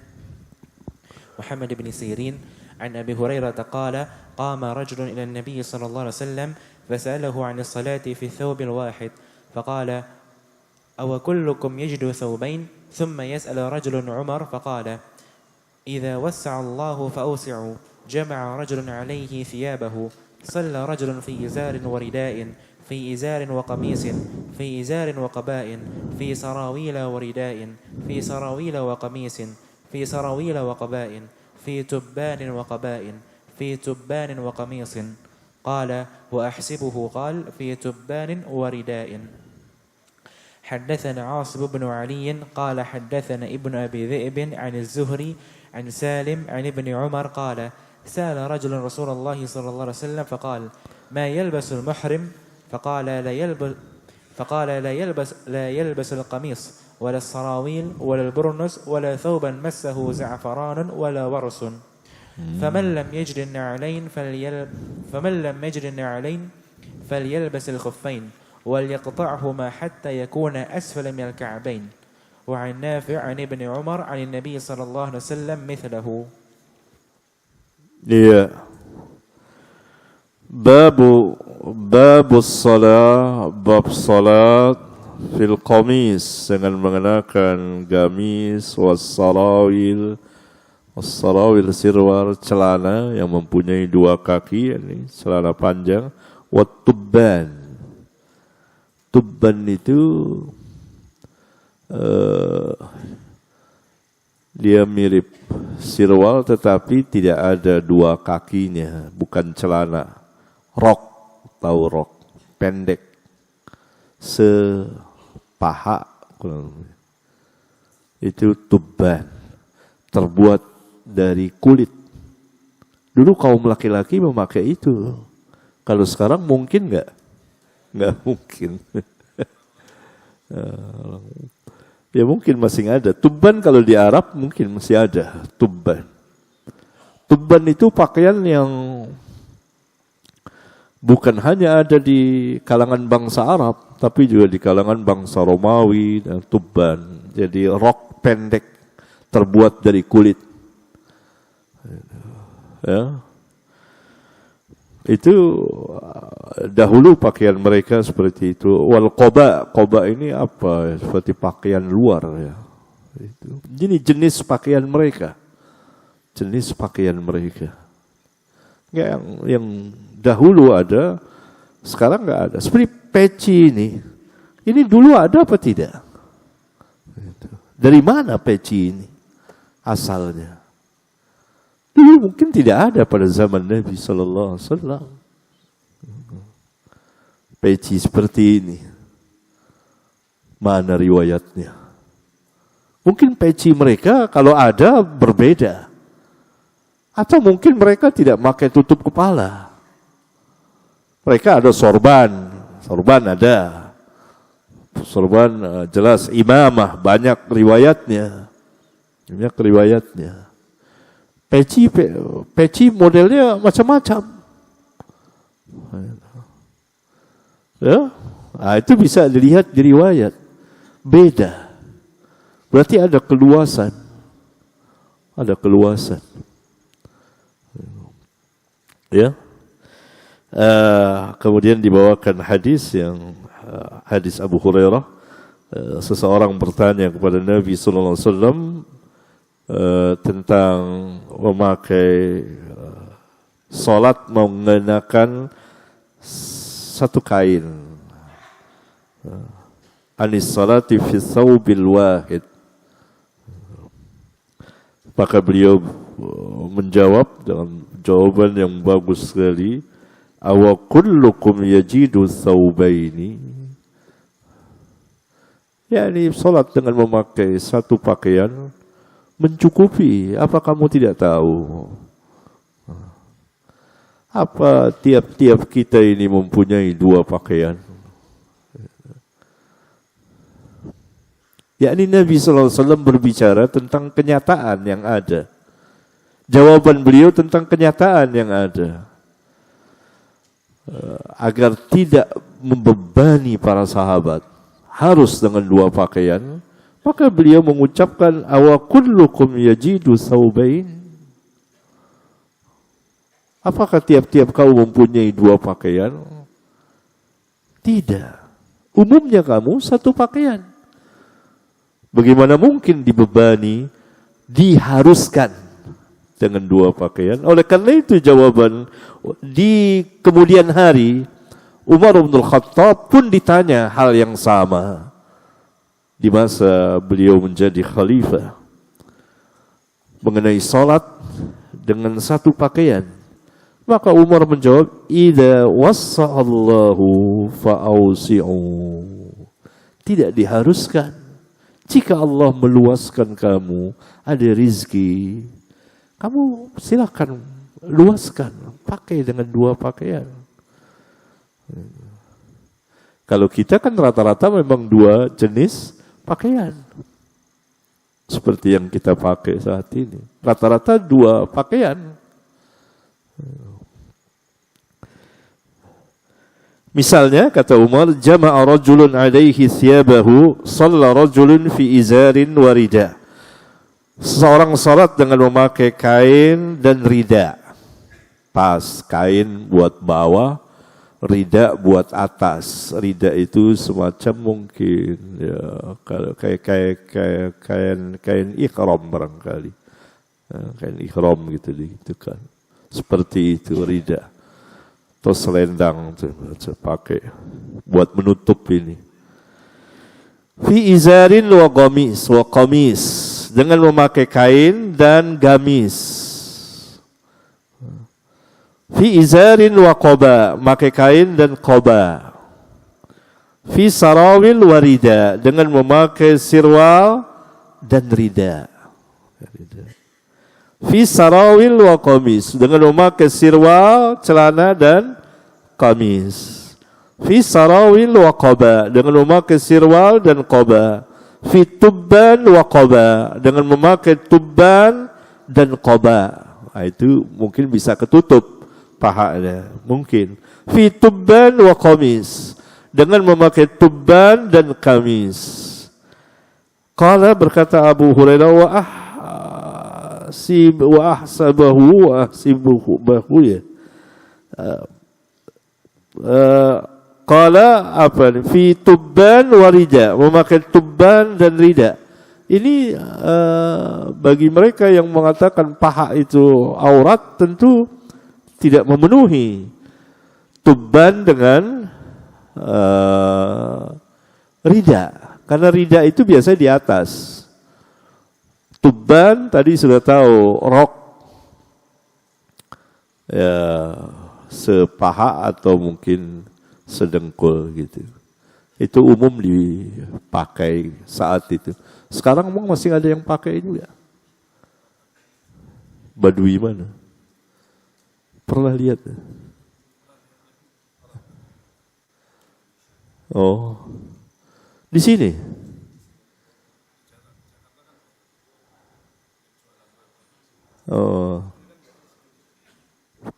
Speaker 2: محمد بن سيرين عن أبي هريرة قال قام رجل إلى النبي صلى الله عليه وسلم فسأله عن الصلاة في الثوب الواحد فقال أو كلكم يجد ثوبين ثم يسأل رجل عمر فقال إذا وسع الله فأوسعوا جمع رجل عليه ثيابه صلى رجل في إزار ورداء في إزار وقميص في إزار وقباء في سراويل ورداء في سراويل وقميص في سراويل وقباء في تبان وقباء في تبان وقميص قال وأحسبه قال في تبان ورداء. حدثنا عاصم بن علي قال حدثنا ابن أبي ذئب عن الزهري عن سالم عن ابن عمر قال سأل رجل رسول الله صلى الله عليه وسلم فقال ما يلبس المحرم فقال لا يلبس القميص ولا السراويل ولا البرنس ولا ثوبا مسه زعفران ولا ورس فمن لم يجد النعلين فليلبس الخفين وليقطعهما حتى يكون أسفل من الكعبين. وعن نافع عن ابن عمر عن النبي صلى الله عليه وسلم مثله.
Speaker 1: Iya. Babu salat, bab salat fil qamis dengan mengenakan gamis wassarawil sirwar celana yang mempunyai dua kaki, ini celana panjang, watubban. Tubban itu dia mirip sirwal tetapi tidak ada dua kakinya, bukan celana. Rok, tahu rok, pendek, sepaha. Itu tubban, terbuat dari kulit. Dulu kaum laki-laki memakai itu. Kalau sekarang mungkin nggak? Nggak mungkin. Ya mungkin masih ada. Tubban kalau di Arab mungkin masih ada. Tubban. Tubban itu pakaian yang bukan hanya ada di kalangan bangsa Arab, tapi juga di kalangan bangsa Romawi dan Tubban. Jadi rok pendek terbuat dari kulit. Ya. Itu dahulu pakaian mereka seperti itu. Wal qoba ini apa? Seperti pakaian luar ya. Itu. Ini jenis pakaian mereka. Jenis pakaian mereka. Yang dahulu ada, sekarang nggak ada. Seperti peci ini. Ini dulu ada apa tidak? Dari mana peci ini asalnya? Dulu mungkin tidak ada pada zaman Nabi Sallallahu Alaihi Wasallam. Peci seperti ini. Mana riwayatnya? Mungkin peci mereka kalau ada berbeda. Atau mungkin mereka tidak pakai tutup kepala. Mereka ada sorban. Sorban ada. Sorban jelas imamah, banyak riwayatnya. Banyak riwayatnya. Peci modelnya macam-macam. Ya, nah, itu bisa dilihat di riwayat. Beda. Berarti ada keluasan. Ada keluasan. Ya. Kemudian dibawakan hadis yang hadis Abu Hurairah. Seseorang bertanya kepada Nabi sallallahu alaihi wasallam tentang memakai salat mengenakan satu kain. Anis salati fi thawbil wahid. Maka beliau menjawab dengan jawaban yang bagus sekali. Awa kullukum yajidu thawbaini. Yani salat dengan memakai satu pakaian mencukupi. Apa kamu tidak tahu? Apa tiap-tiap kita ini mempunyai dua pakaian? Yakni Nabi SAW berbicara tentang kenyataan yang ada. Jawaban beliau tentang kenyataan yang ada. Agar tidak membebani para sahabat. Harus dengan dua pakaian. Maka beliau mengucapkan awa kullukum yajidu thawbain. Apakah tiap-tiap kamu mempunyai 2 pakaian? Tidak. Umumnya kamu 1 pakaian. Bagaimana mungkin dibebani, diharuskan dengan 2 pakaian? Oleh karena itu jawaban di kemudian hari, Umar bin Khattab pun ditanya hal yang sama di masa beliau menjadi khalifah mengenai salat dengan 1 pakaian. Maka Umar menjawab, "Idza wassa'allahu fa'ausi'u." Tidak diharuskan. Jika Allah meluaskan kamu, ada rizki, kamu silakan luaskan, pakai dengan 2 pakaian. Kalau kita kan rata-rata memang 2 jenis pakaian. Seperti yang kita pakai saat ini. Rata-rata 2 pakaian. Misalnya kata Umar, jama'a rajulun alaihi thiyabahu, shalla rajulun fi izarin wa rida. Seseorang salat dengan memakai kain dan rida. Pas, kain buat bawah, rida buat atas. Rida itu semacam mungkin ya kalau kain ihram barangkali. Kain ihram gitu kan. Seperti itu rida. Atau selendang tuh pakai buat menutup ini. Fi izarin wa qamis, dengan memakai kain dan gamis. Fi izarin wa qoba, memakai kain dan qoba. Fi sarawil wa rida, dengan memakai sirwal dan rida. Fi sarawil wa qamis, dengan memakai sirwal, celana dan qamis. Fi sarawil wa qaba, dengan memakai sirwal dan qaba. Fi tubban wa qaba, dengan memakai tubban dan qaba. Nah, itu mungkin bisa ketutup pahanya, mungkin. Fi tubban wa qamis, dengan memakai tubban dan kamis. Qala, berkata Abu Hurairah, wa ahsibuhu ya. Qala apa? Fi tubban wa rida, memakai tubban dan rida. Ini bagi mereka yang mengatakan paha itu aurat tentu tidak memenuhi. Tubban dengan rida, karena rida itu biasanya di atas. Tubban tadi sudah tahu, rok ya sepaha atau mungkin sedengkul gitu. Itu umum dipakai saat itu. Sekarang memang masih ada yang pakai itu ya. Badui mana? Pernah lihat? Oh, di sini. Oh,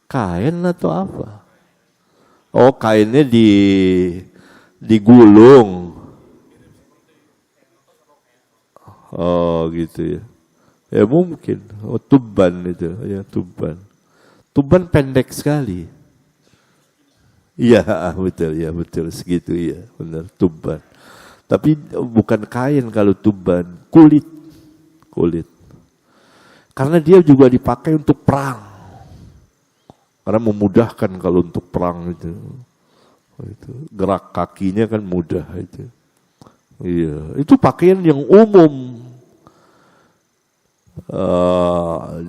Speaker 1: kain atau apa? Oh, kainnya digulung. Oh, gitu ya. Ya mungkin. Oh, tuban itu, ya tuban. Tuban pendek sekali. Iya, betul, ya betul segitu ya, benar tuban. Tapi bukan kain kalau tuban, kulit. Karena dia juga dipakai untuk perang. Karena memudahkan kalau untuk perang itu. Gerak kakinya kan mudah itu. Iya, itu pakaian yang umum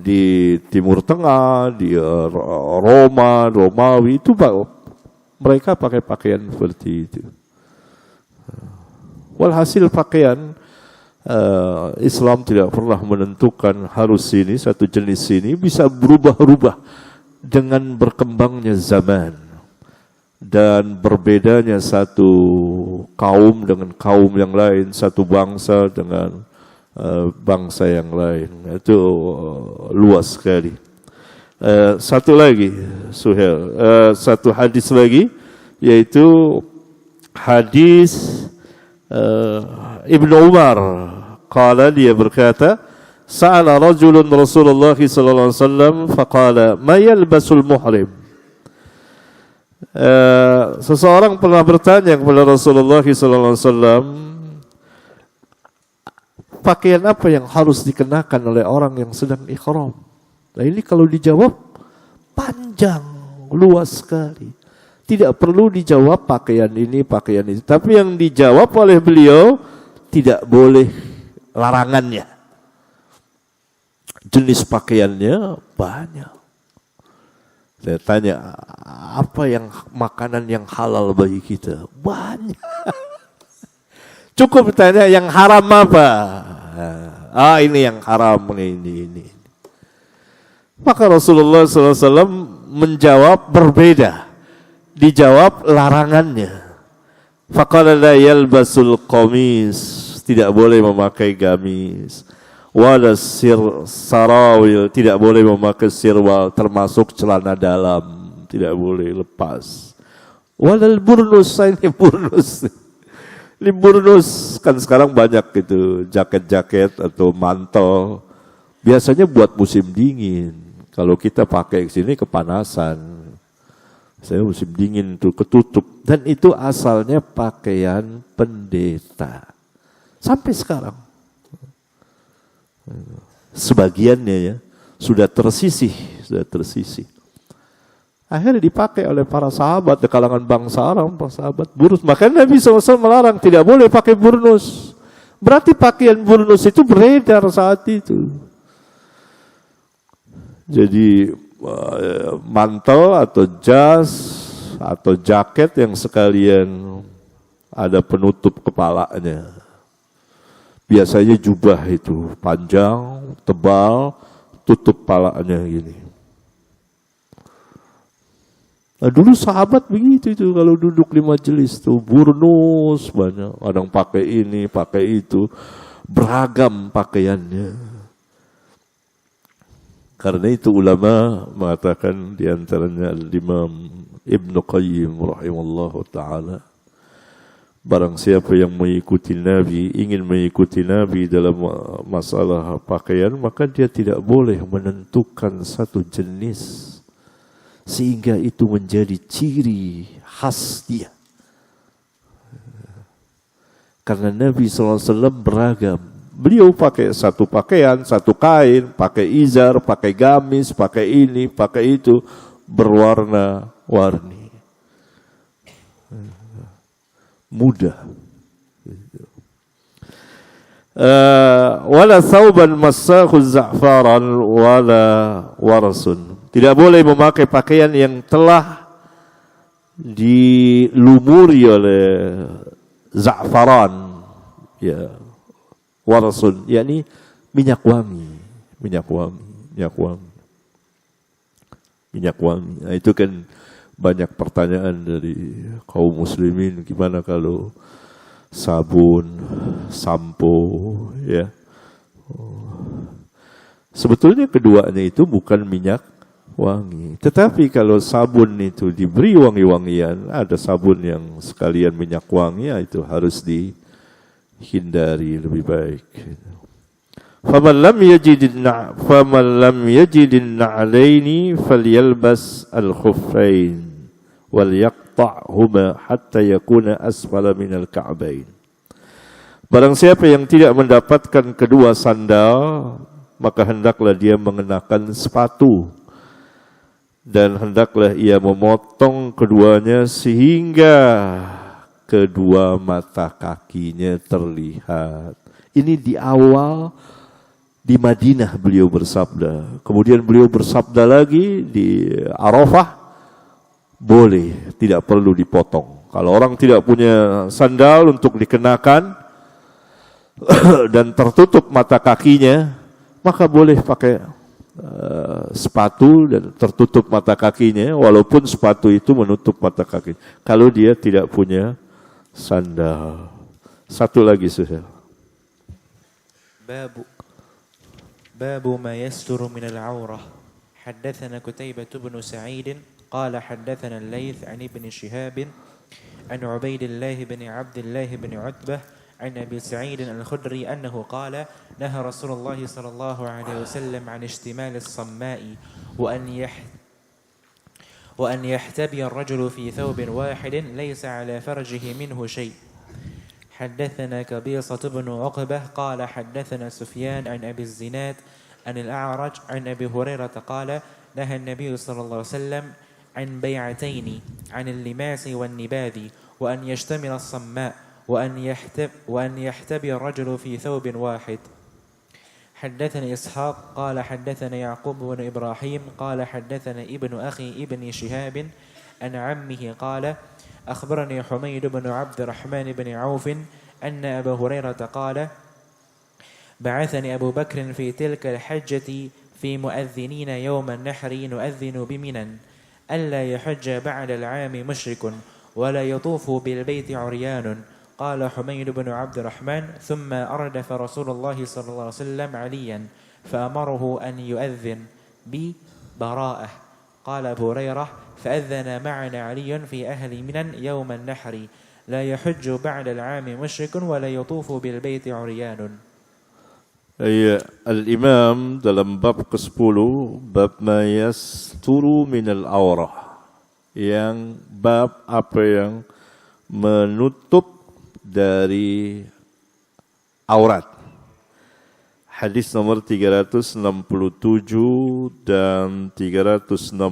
Speaker 1: di Timur Tengah, di Romawi itu mereka pakai pakaian seperti itu. Walhasil pakaian Islam tidak pernah menentukan harus ini, satu jenis ini, bisa berubah-ubah dengan berkembangnya zaman dan berbedanya satu kaum dengan kaum yang lain, satu bangsa dengan bangsa yang lain. Itu luas sekali. Satu lagi, Suhail, satu hadis lagi, yaitu hadis Ibnu Umar. Qala, dia berkata, Sa'ala rajulun Rasulullah sallallahu alaihi wasallam faqala ma yalbasul muhrim. Seseorang pernah bertanya kepada Rasulullah sallallahu alaihi wasallam, pakaian apa yang harus dikenakan oleh orang yang sedang ihram? Nah, ini kalau dijawab panjang, luas sekali. Tidak perlu dijawab pakaian ini, pakaian itu. Tapi yang dijawab oleh beliau tidak boleh larangannya. Jenis pakaiannya banyak. Saya tanya, apa yang makanan yang halal bagi kita? Banyak. Cukup tanya yang haram apa? Ini yang haram, ini. Maka Rasulullah SAW menjawab berbeda. Dijawab larangannya. Faqala la yalbasul qamis, tidak boleh memakai gamis. Wala sarawil, tidak boleh memakai sirwal, termasuk celana dalam, tidak boleh lepas. Walal burnus, ini burnus. Ini burnus kan sekarang banyak gitu, jaket-jaket atau mantel. Biasanya buat musim dingin. Kalau kita pakai ke sini kepanasan. Saya musim dingin tuh ketutup, dan itu asalnya pakaian pendeta. Sampai sekarang. Sebagiannya ya sudah tersisih. Akhirnya dipakai oleh para sahabat di kalangan bangsa Arab, para sahabat burnus. Makanya Nabi SAW melarang, tidak boleh pakai burnus. Berarti pakaian burnus itu beredar saat itu. Jadi mantel atau jas atau jaket yang sekalian ada penutup kepalanya. Biasanya jubah itu panjang, tebal, tutup palanya gini. Nah, dulu sahabat begitu itu kalau duduk di majelis tuh burnus banyak, kadang pakai ini, pakai itu, beragam pakaiannya. Karena itu ulama mengatakan di antaranya Imam Ibnu Qayyim rahimallahu taala, barang siapa yang mengikuti Nabi, ingin mengikuti Nabi dalam masalah pakaian, maka dia tidak boleh menentukan satu jenis sehingga itu menjadi ciri khas dia. Karena Nabi SAW beragam. Beliau pakai satu pakaian, satu kain, pakai izar, pakai gamis, pakai ini, pakai itu, berwarna-warni. Mudah. Wala thawban massahu za'faran wala warasun. Tidak boleh memakai pakaian yang telah dilumuri oleh za'faran, ya, warasun, yakni minyak wangi. Nah, itu kan banyak pertanyaan dari kaum muslimin, gimana kalau sabun, sampo, ya. Sebetulnya keduanya itu bukan minyak wangi. Tetapi kalau sabun itu diberi wangi-wangian, ada sabun yang sekalian minyak wangi, itu harus dihindari lebih baik. Faman lam yajidin na'alaini falyalbas al-khuffain wal yaqta'huma hatta yakuna asfala minal ka'bain. Barang siapa yang tidak mendapatkan kedua sandal, maka hendaklah dia mengenakan sepatu, dan hendaklah ia memotong keduanya sehingga kedua mata kakinya terlihat. Ini di awal di Madinah beliau bersabda. Kemudian beliau bersabda lagi di Arafah, boleh, tidak perlu dipotong. Kalau orang tidak punya sandal untuk dikenakan dan tertutup mata kakinya, maka boleh pakai sepatu dan tertutup mata kakinya, walaupun sepatu itu menutup mata kaki. Kalau dia tidak punya sandal. Satu lagi sudah.
Speaker 2: باب ما يستر من العورة. حدثنا كتيبة بن سعيد قال حدثنا الليث عن ابن شهاب عن عبيد الله بن عبد الله بن عتبة عن أبي سعيد الخدري أنه قال نهى رسول الله صلى الله عليه وسلم عن اشتمال الصماء وأن يحتبي الرجل في ثوب واحد ليس على فرجه منه شيء. حدثنا كبيصة بن عقبة قال حدثنا سفيان عن أبي الزناد عن الأعرج عن أبي هريرة قال نهى النبي صلى الله عليه وسلم عن بيعتين عن اللماس والنباذ وأن يشتمل الصماء وأن يحتبي الرجل في ثوب واحد. حدثنا إسحاق قال حدثنا يعقوب بن إبراهيم قال حدثنا ابن أخي ابن شهاب عن عمه قال أخبرني حميد بن عبد الرحمن بن عوف أن أبا هريرة قال بعثني أبو بكر في تلك الحجة في مؤذنين يوم النحر نؤذن بمنى ألا يحج بعد العام مشرك ولا يطوف بالبيت عريان. قال حميد بن عبد الرحمن ثم أردف رسول الله صلى الله عليه وسلم عليا فأمره أن يؤذن ببراءة. قال أبو هريرة فأذن معنا علي في أهل منى يوم النحر لا يحج بعد العام مشرك ولا يطوف بالبيت عريان.
Speaker 1: Al-Imam dalam bab ke-10, bab ma yasturu minal aurah, yang bab apa yang menutup dari aurat. Hadis nomor 367 dan 368.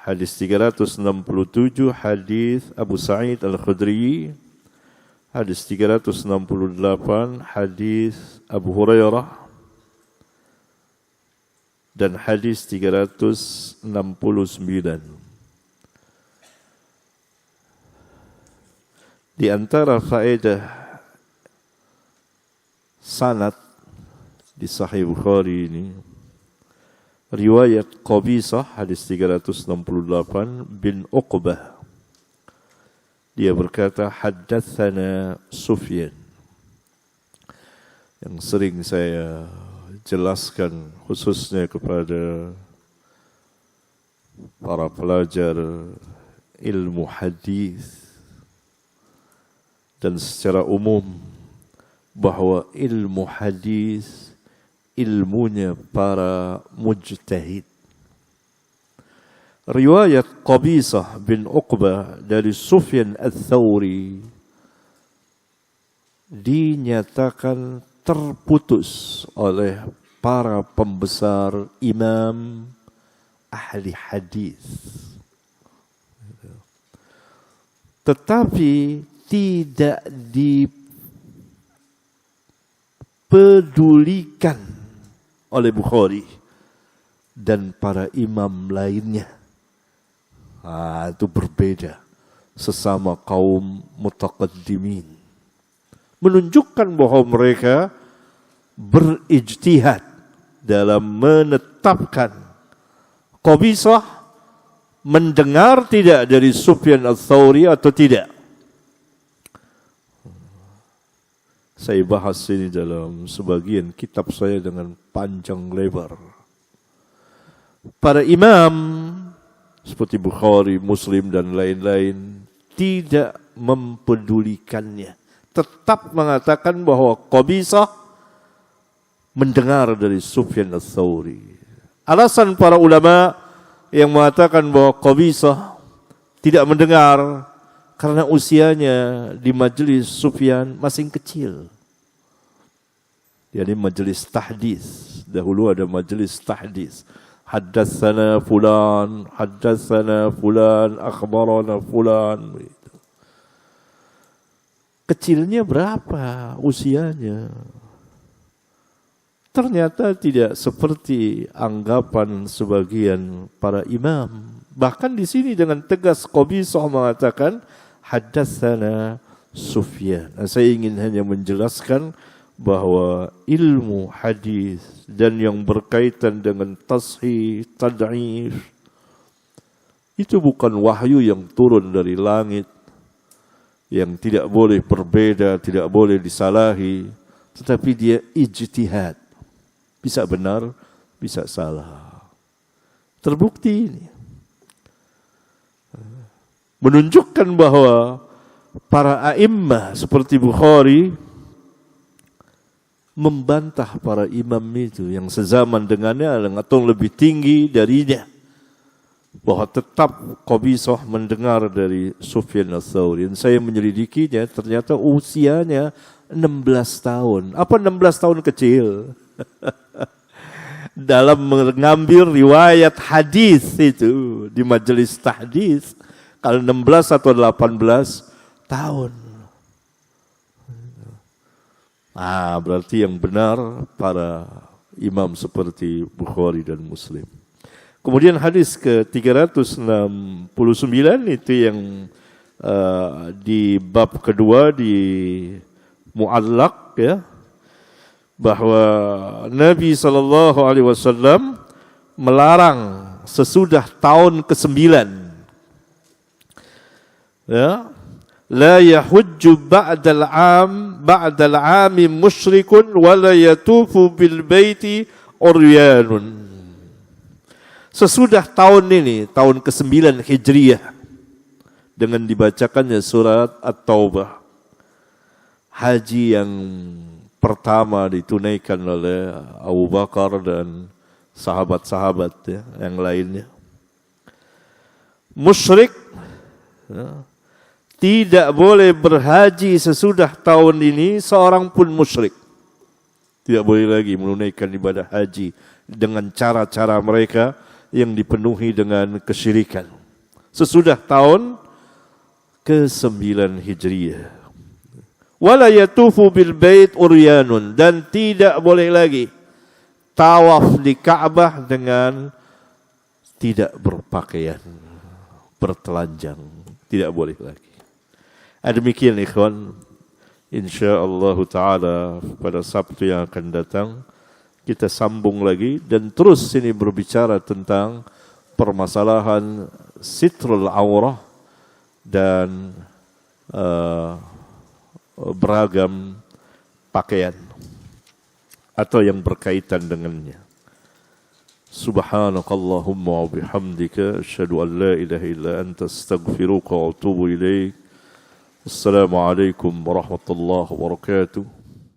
Speaker 1: Hadis 367 hadis Abu Sa'id Al-Khudri, hadis 368 hadis Abu Hurairah, dan hadis 369. Di antara faedah sanad di Sahih Bukhari ini, riwayat Qabisah hadis 368 bin Uqbah, dia berkata haddatsana Sufyan, yang sering saya jelaskan khususnya kepada para pelajar ilmu hadis dan secara umum bahwa ilmu hadis ilmunya para mujtahid. Riwayat Qabisah bin Uqbah dari Sufyan Ats-Tsauri dinyatakan terputus oleh para pembesar imam ahli hadis. Tetapi tidak dipedulikan oleh Bukhari dan para imam lainnya. Itu berbeda sesama kaum mutaqaddimin, menunjukkan bahwa mereka berijtihad dalam menetapkan Qabisah mendengar tidak dari Sufyan Ats-Tsauri atau tidak. Saya bahas ini dalam sebagian kitab saya dengan panjang lebar. Para imam seperti Bukhari, Muslim dan lain-lain tidak mempedulikannya. Tetap mengatakan bahwa Qabisah mendengar dari Sufyan Ats-Tsauri. Alasan para ulama yang mengatakan bahwa Qabisah tidak mendengar karena usianya di majelis Sufyan masih kecil. Yani majelis tahdis. Dahulu ada majelis tahdis. Haddatsana fulan, akhbarana fulan. Kecilnya berapa usianya? Ternyata tidak seperti anggapan sebagian para imam. Bahkan di sini dengan tegas Qabisah mengatakan haddatsana Sufyan. Saya ingin hanya menjelaskan bahwa ilmu hadis dan yang berkaitan dengan tashih, tad'if itu bukan wahyu yang turun dari langit, yang tidak boleh berbeda, tidak boleh disalahi, tetapi dia ijtihad. Bisa benar, bisa salah. Terbukti ini. menunjukkan bahwa para a'immah seperti Bukhari membantah para imam itu yang sezaman dengannya atau lebih tinggi darinya, bahwa tetap Qabisah mendengar dari Sufyan Ats-Tsauri. Dan saya menyelidikinya, ternyata usianya 16 tahun. Apa 16 tahun kecil? Dalam mengambil riwayat hadis itu di majelis tahdits, kalau 16 atau 18 tahun. Berarti yang benar para imam seperti Bukhari dan Muslim. Kemudian hadis ke-369 itu yang di bab kedua di Mu'allaq, ya, bahwa Nabi SAW melarang sesudah tahun ke-9, ya, la yahujju ba'dal 'ami musyrikun wa la yatufu bil baiti uryanun. Sesudah tahun ini, tahun ke-9 Hijriyah, dengan dibacakannya surat At-Taubah, haji yang pertama ditunaikan oleh Abu Bakar dan sahabat-sahabat, ya, yang lainnya. Musyrik, ya, tidak boleh berhaji sesudah tahun ini seorang pun musyrik. Tidak boleh lagi menunaikan ibadah haji dengan cara-cara mereka yang dipenuhi dengan kesyirikan. Sesudah tahun ke-9 Hijriyah. Wala yatufu bil bait uryanun, dan tidak boleh lagi tawaf di Ka'bah dengan tidak berpakaian, bertelanjang. Tidak boleh lagi. Demikian ikhwan, insyaallah taala pada Sabtu yang akan datang kita sambung lagi dan terus ini berbicara tentang permasalahan sitrul aurah dan beragam pakaian atau yang berkaitan dengannya. Subhanakallahumma wa bihamdika asyhadu an la ilaha illa anta astaghfiruka wa atubu ilaik. Assalamualaikum warahmatullahi wabarakatuh.